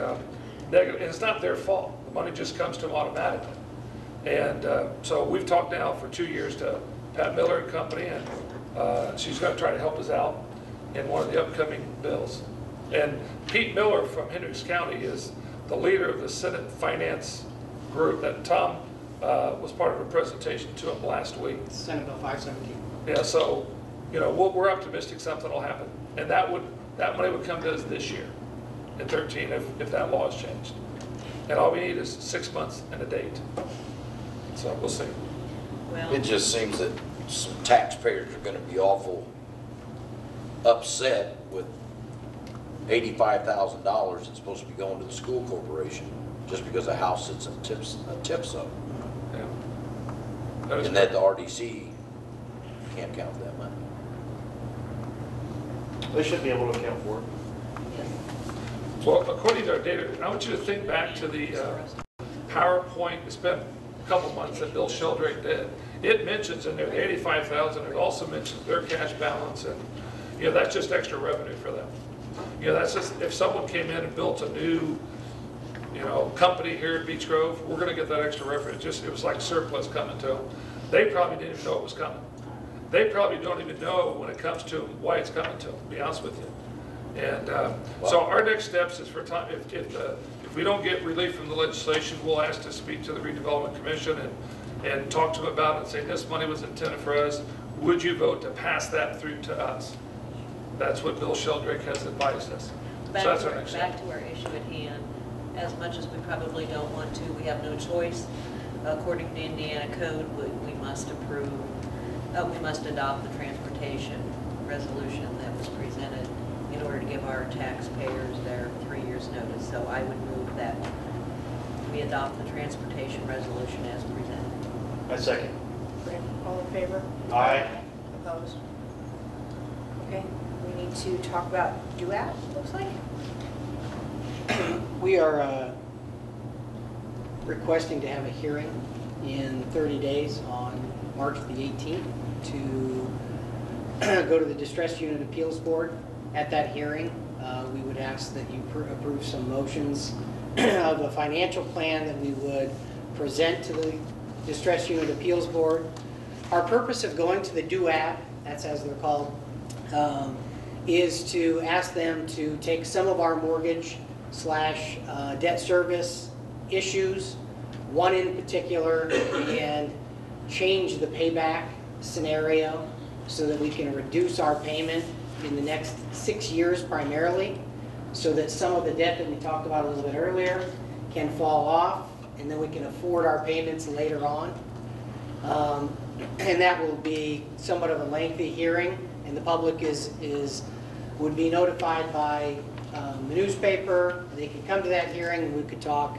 negative. And it's not their fault. The money just comes to them automatically. And so we've talked now for 2 years to Pat Miller and company, and she's going to try to help us out in one of the upcoming bills. And Pete Miller from Hendricks County is the leader of the Senate Finance Group that Tom was part of a presentation to him last week. Senate Bill 517. Yeah, so, we're optimistic something will happen. And that money would come to us this year in 13 if that law is changed. And all we need is 6 months and a date. So we'll see. Well, It just seems that some taxpayers are going to be awful upset with $85,000 that's supposed to be going to the school corporation just because a house sits in a tip zone. Yeah. And that the RDC can't count that money. They should be able to account for it. Well, according to our data, I want you to think back to the PowerPoint. It's been a couple months that Bill Sheldrake did. It mentions in there the 85,000. It also mentions their cash balance, and that's just extra revenue for them. That's just if someone came in and built a new company here at Beech Grove, we're going to get that extra revenue. It was like surplus coming to them. They probably didn't even know it was coming. They probably don't even know when it comes to them why it's coming to them, to be honest with you. And so our next steps is for time, if we don't get relief from the legislation, we'll ask to speak to the redevelopment commission and talk to them about it and say, this money was intended for us. Would you vote to pass that through to us? That's what Bill Sheldrake has advised us. Back So that's to our our, next back step. to our issue at hand. As much as we probably don't want to, we have no choice. According to Indiana code, we must approve, we must adopt the transportation resolution that was presented in order to give our taxpayers their 3 years' notice. So I would move that we adopt the transportation resolution as presented. I second. Rick, all in favor? Aye. Opposed? Okay, we need to talk about DUAP, looks like. We are requesting to have a hearing in 30 days on March the 18th to go to the Distress Unit Appeals Board. At that hearing, we would ask that you approve some motions of a financial plan that we would present to the Distress Unit Appeals Board. Our purpose of going to the DUAP, that's as they're called, is to ask them to take some of our mortgage / debt service issues, one in particular, and change the payback scenario so that we can reduce our payment in the next 6 years primarily, so that some of the debt that we talked about a little bit earlier can fall off, and then we can afford our payments later on. And that will be somewhat of a lengthy hearing, and the public would be notified by the newspaper. They could come to that hearing, and we could talk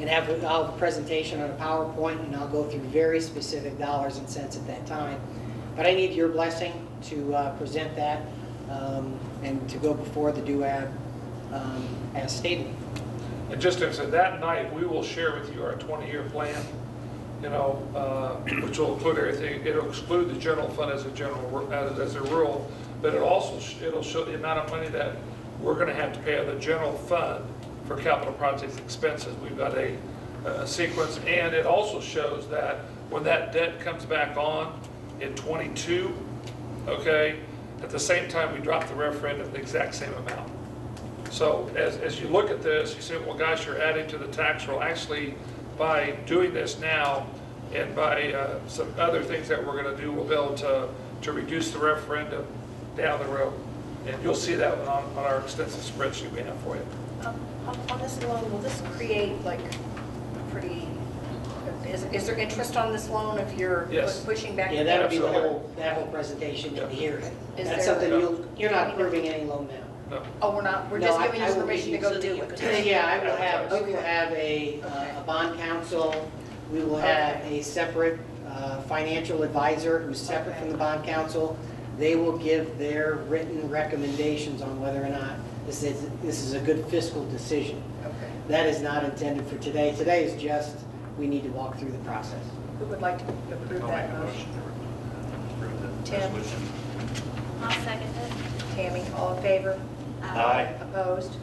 and I'll have a presentation on a PowerPoint, and I'll go through very specific dollars and cents at that time. But I need your blessing to present that and to go before the DUAB as stated. And just as that night, we will share with you our 20-year plan, which will include everything. It'll exclude the general fund as a rule, but it'll show the amount of money that we're going to have to pay out of the general fund for capital projects expenses. We've got a sequence, and it also shows that when that debt comes back on in 22, okay, at the same time we drop the referendum the exact same amount. So as you look at this, you say, well, gosh, you're adding to the tax roll. Actually, by doing this now and by some other things that we're going to do, we'll be able to reduce the referendum down the road. And you'll see that on our extensive spreadsheet we have for you. On this loan, will this create like a pretty, is there interest on this loan if you're Yes. pushing back? Yeah, that'll be that whole presentation in the hearing. That's something you're not approving any loan now. No. Oh, we're not, we're just giving you permission to go do it. Yeah, we will have a bond counsel. We will have a separate financial advisor who's separate from the bond counsel. They will give their written recommendations on whether or not this is a good fiscal decision. Okay. That is not intended for today. Today is just, we need to walk through the process. Who would like to approve that motion? Tim? I'll second it. Tammy, all in favor? Aye. Opposed?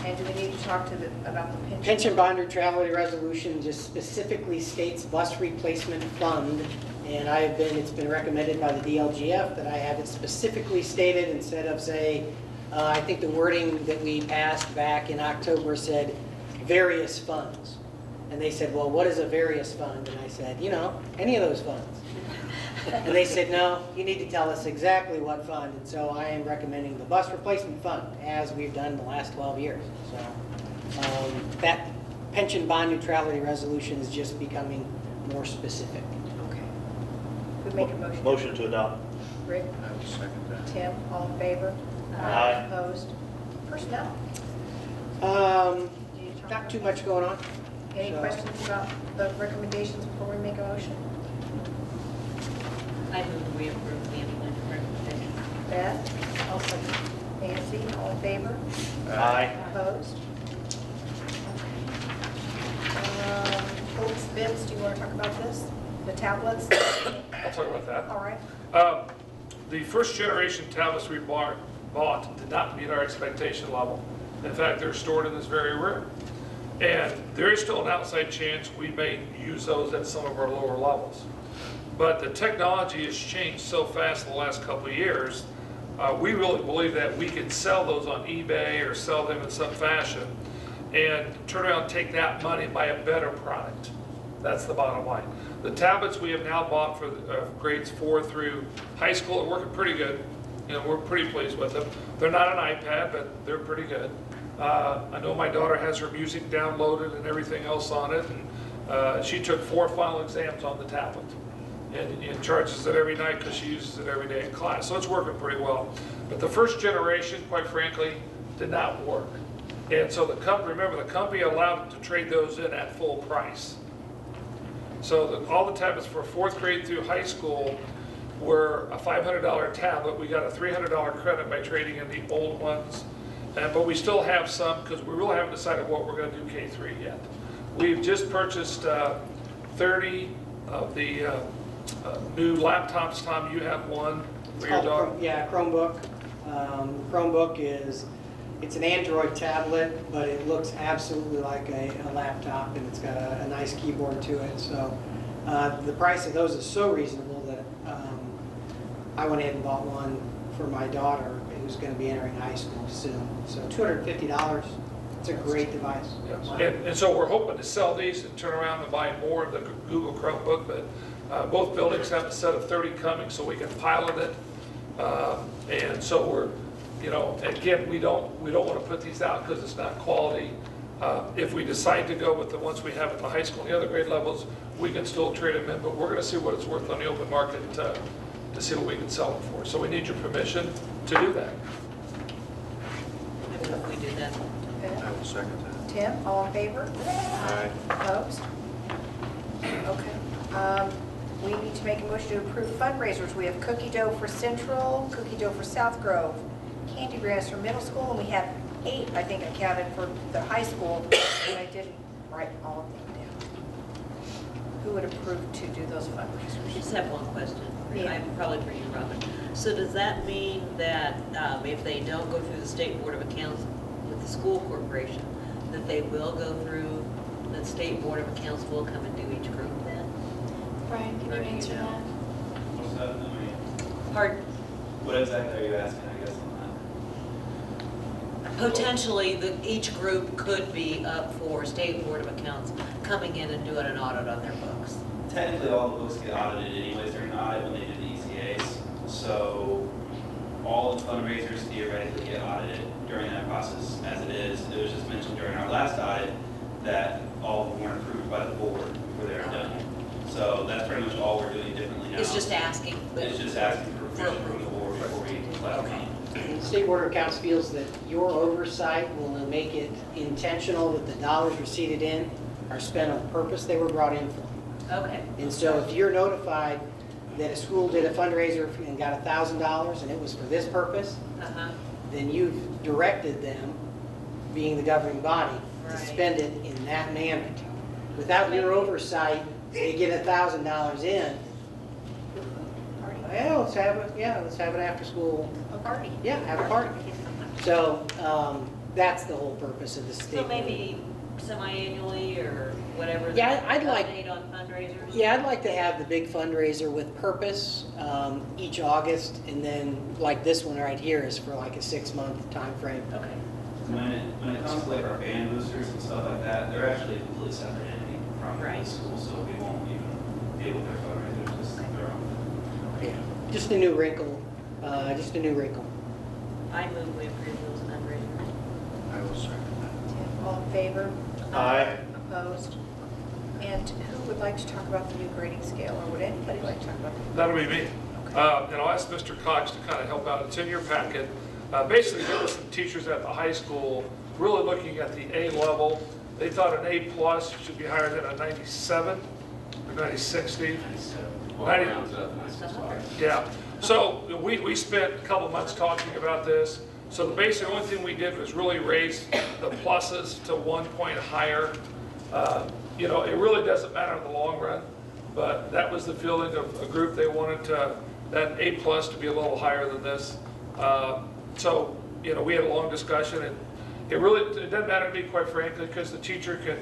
And do we need to talk about the pension? Pension bond neutrality resolution just specifically states bus replacement fund, and it's been recommended by the DLGF that I have it specifically stated instead of say, I think the wording that we passed back in October said various funds. And they said, well, what is a various fund? And I said, any of those funds. And they said, no, you need to tell us exactly what fund. And so I am recommending the bus replacement fund, as we've done the last 12 years. So that pension bond neutrality resolution is just becoming more specific. Okay. Who make a motion? Motion to adopt. Rick? I will second that. Tim, all in favor? Aye. Opposed? Personnel? Not too much going on. Any questions about the recommendations before we make a motion? I move we approve the implemented recommendation. Beth? I'll second. Nancy, all in favor? Aye. Opposed? Books, bibs, do you want to talk about this? The tablets? I'll talk about that. All right. The first generation tablets we bought did not meet our expectation level. In fact, they're stored in this very room. And there is still an outside chance we may use those at some of our lower levels. But the technology has changed so fast in the last couple of years, we really believe that we can sell those on eBay or sell them in some fashion and turn around and take that money and buy a better product. That's the bottom line. The tablets we have now bought for grades 4 through high school are working pretty good. You know, we're pretty pleased with them. They're not an iPad, but they're pretty good. I know my daughter has her music downloaded and everything else on it, and she took 4 final exams on the tablet, and charges it every night because she uses it every day in class. So it's working pretty well. But the first generation, quite frankly, did not work. And so the company, remember, the company allowed them to trade those in at full price. So all the tablets for 4th grade through high school were a $500 tablet. We got a $300 credit by trading in the old ones. But we still have some because we really haven't decided what we're going to do K-3 yet. We've just purchased 30 of the new laptops. Tom, you have one for your daughter? Yeah, Chromebook. Chromebook it's an Android tablet, but it looks absolutely like a laptop, and it's got a nice keyboard to it. So the price of those is so reasonable that I went ahead and bought one for my daughter who's going to be entering high school soon. So $250. It's a great device. Yes. And so we're hoping to sell these and turn around and buy more of the Google Chromebook, but both buildings have a set of 30 coming so we can pilot it. And so we're, you know, again, we don't want to put these out because it's not quality. If we decide to go with the ones we have at the high school and the other grade levels, we can still trade them in, but we're going to see what it's worth on the open market to see what we can sell them for. So we need your permission to do that. If we do that. Okay. I will second that. Tim, all in favor? Aye. Opposed? Okay. We need to make a motion to approve fundraisers. We have cookie dough for Central, cookie dough for South Grove, candy grants for middle school, and we have 8, I think I counted, for the high school, and I didn't write all of them down. Who would approve to do those fundraisers? I just have one question. Yeah. Probably for you, Robin. So does that mean that if they don't go through the State Board of Accounts with the school corporation, that they will go through, the State Board of Accounts will come and do each group then? Brian, can you answer that? What's that? I mean, Pardon? what exactly are you asking, I guess, on that? Potentially, each group could be up for State Board of Accounts coming in and doing an audit on their books. Technically, all the books get audited anyways during the audit when they do the ECAs. So all the fundraisers theoretically get audited during that process as it is. It was just mentioned during our last audit that all of them weren't approved by the board before they were done. So that's pretty much all we're doing differently now. It's just asking. It's just asking for permission from the board before we let them The State Board of Accounts feels that your oversight will make it intentional that the dollars receipted in are spent on the purpose they were brought in for. Okay. And so if you're notified that a school did a fundraiser and got $1,000 and it was for this purpose, then you've directed them, being the governing body, to spend it in that manner. Without your oversight, they get $1,000 in. Yeah, let's have an after school. A party. Yeah, have a party. So that's the whole purpose of the state. So maybe semi-annually or whatever. Yeah, I'd like. Update on fundraisers. Yeah, I'd like to have the big fundraiser with purpose each August, and then like this one right here is for like a 6-month time frame. Okay. When it comes to like our band boosters and stuff like that, they're actually a completely separate entity from the school, so we won't even deal with their fundraisers, just their own. Yeah, just a new wrinkle. Just a new wrinkle. I move we approve those fundraisers. I will second that. Tim, all in favor? Aye. Opposed? And who would like to talk about the new grading scale, or would anybody like to talk about it? That'll be me. And I'll ask Mr. Cox to kind of help out. It's in your packet. Basically, there were some teachers at the high school really looking at the A level. They thought an A plus should be higher than a 97 or 96, Steve. 97. Yeah. So we spent a couple months talking about this. So the basic, only thing we did was really raise the pluses to 1 point higher. You know, it really doesn't matter in the long run, but that was the feeling of a group. They wanted that A+ to be a little higher than this. So, you know, we had a long discussion, and it doesn't matter to me, quite frankly, because the teacher can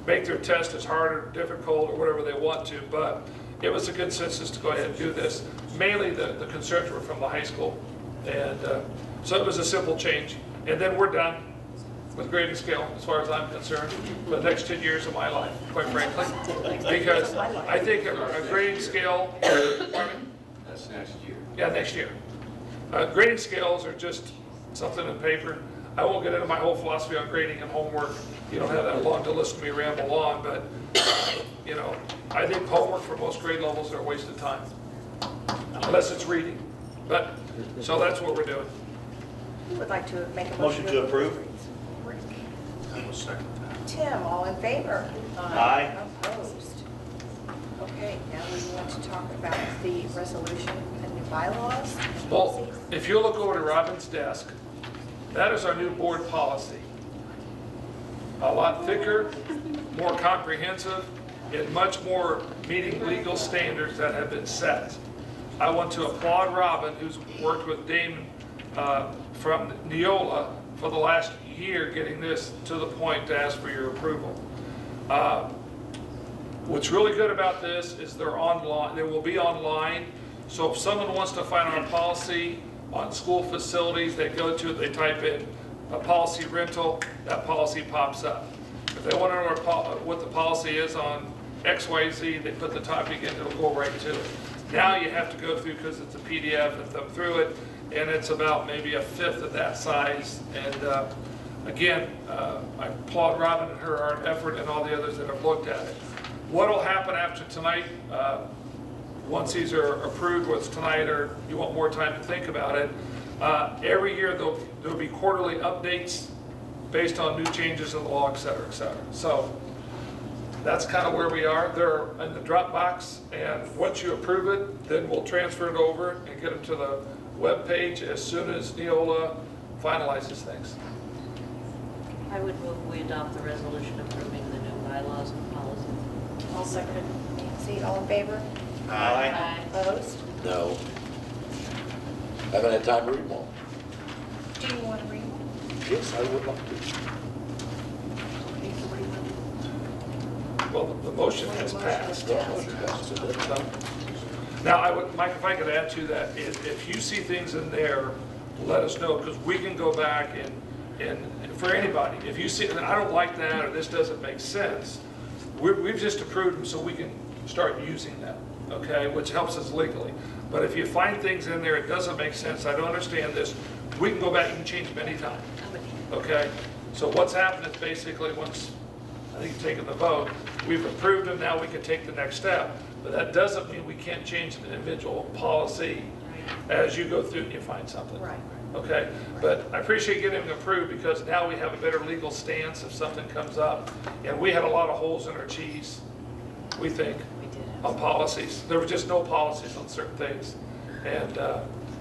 make their test as hard or difficult or whatever they want to, but it was a consensus to go ahead and do this. Mainly the concerns were from the high school, and so it was a simple change. And then we're done with grading scale, as far as I'm concerned, for the next 10 years of my life, quite frankly. Because I think a grading scale, That's next year. yeah, next year. Grading scales are just something in paper. I won't get into my whole philosophy on grading and homework. You don't have that long to listen to me ramble on, but you know, I think homework for most grade levels are a waste of time, unless it's reading. But, so that's what we're doing. Who would like to make a Motion to approve? I will second that. Tim, all in favor? Aye. Opposed? Okay, now we want to talk about the resolution and new bylaws and Well, policies. if you look over to Robin's desk, that is our new board policy. A lot thicker, more comprehensive, and much more meeting legal standards that have been set. I want to applaud Robin, who's worked with Damon from Neola for the last year, getting this to the point to ask for your approval. What's really good about this is they're online. They will be online. So if someone wants to find our policy on school facilities, they go to it, they type in a policy rental, that policy pops up. If they want to know what the policy is on XYZ, they put the topic in, it'll go right to it. Now you have to go through, because it's a PDF, and thumb through it, and it's about maybe a fifth of that size. And again, I applaud Robin and her effort and all the others that have looked at it. What will happen after tonight, once these are approved, whether it's tonight or you want more time to think about it, every year there'll be quarterly updates based on new changes in the law, et cetera, et cetera. So that's kind of where we are. They're in the Dropbox, and once you approve it, then we'll transfer it over and get them to the web page as soon as Neola finalizes things. I would move we adopt the resolution approving the new bylaws and policies. I'll second. Nancy, all in favor? Aye. Opposed? No. Haven't had time to read them all. Do you want to read one? Yes, I would like to. Okay, so what do you want to do? Well, the motion has passed. Yeah, motion passes, it doesn't. Now, Mike, if I could add to that, if you see things in there, let us know, because we can go back and for anybody, if you see, I don't like that, or this doesn't make sense, we've just approved them so we can start using them, okay, which helps us legally. But if you find things in there, it doesn't make sense, I don't understand this, we can go back and change them anytime, okay? So what's happened is basically once, I think you've taken the vote, we've approved them, now we can take the next step. But that doesn't mean we can't change the individual policy as you go through and you find something. Right. Okay, but I appreciate getting them approved, because now we have a better legal stance if something comes up. And we had a lot of holes in our cheese, we think, on policies. There were just no policies on certain things. And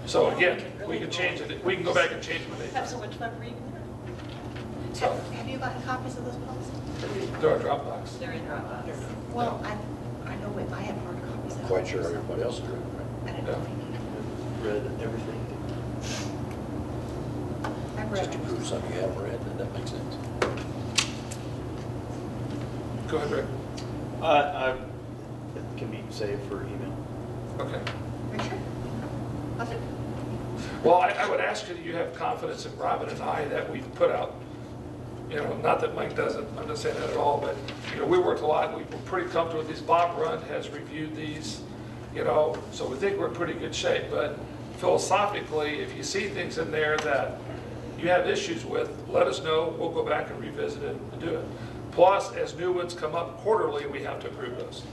so again, we can change it. We can go back and change them. Have so much fun reading. So Have you gotten copies of those policies? they're a Dropbox. They're in Dropbox. Well, I know I have hard copies of them. Quite sure everybody else is reading, right? I don't know if you need them. Read everything. I've read Just to them. prove something you haven't read, then that makes sense. Go ahead, Rick. It can be saved for email. Okay. Are you sure? I'll do- Well, I would ask you that you have confidence in Robin and I that we've put out, you know, not that Mike doesn't, I'm not saying that at all, but, you know, we worked a lot, we were pretty comfortable with these. Bob Rund has reviewed these, you know, so we think we're in pretty good shape. But philosophically, if you see things in there that you have issues with, let us know, we'll go back and revisit it and do it. Plus, as new ones come up quarterly, we have to approve those.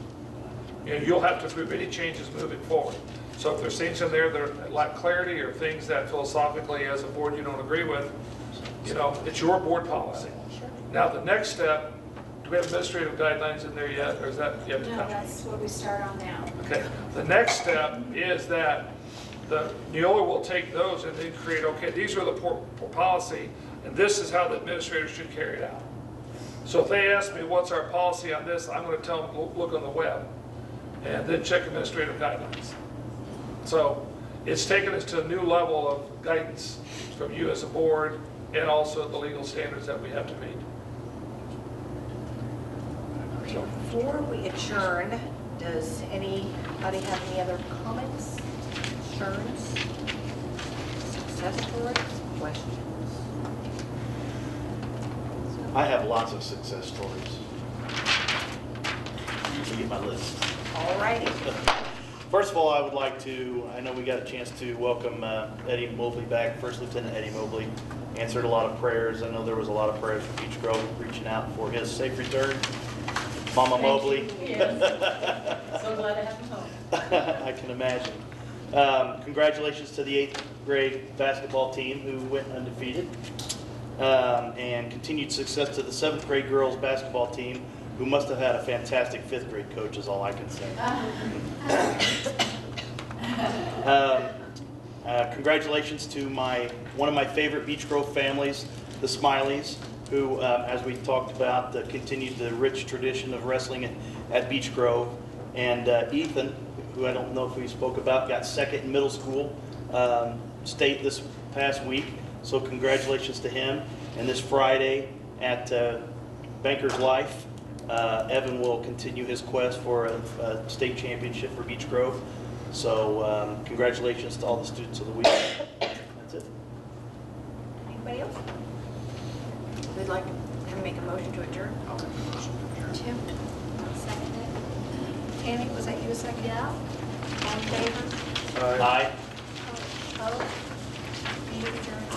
You know, you'll have to approve any changes moving forward. So if there's things in there that lack clarity, or things that philosophically as a board you don't agree with, you know, it's your board policy. Now, the next step, do we have administrative guidelines in there yet, or is that yet to No, come? that's what we start on now. Okay, the next step is that the Neola will take those and then create, okay, these are the policy, and this is how the administrators should carry it out. So if they ask me what's our policy on this, I'm going to tell them, look on the web, and then check administrative guidelines. So it's taken us to a new level of guidance from you as a board, and also the legal standards that we have to meet. Before we adjourn, does anybody have any other comments, concerns, success stories, questions? I have lots of success stories. Let me get my list. All righty. First of all, I would like to, I know we got a chance to welcome Eddie Mobley back, First Lieutenant Eddie Mobley. Answered a lot of prayers. I know there was a lot of prayers for Beech Grove reaching out for his safe return. Mama Mobley. Yes. So glad to have him home. I can imagine. Congratulations to the 8th grade basketball team who went undefeated. And continued success to the 7th grade girls basketball team who must have had a fantastic 5th grade coach is all I can say. Congratulations to one of my favorite Beech Grove families, the Smileys, who, as we talked about, continued the rich tradition of wrestling at Beech Grove. And Ethan, who I don't know if we spoke about, got second in middle school state this past week. So congratulations to him. And this Friday at Banker's Life, Evan will continue his quest for a state championship for Beech Grove. So congratulations to all the students of the week. That's it. Anybody else? We'd like to make a motion to adjourn. Okay. Tim? Second it. Tammy, was that you a second? Yeah. All in favor? Aye. Opposed? Meeting adjourned.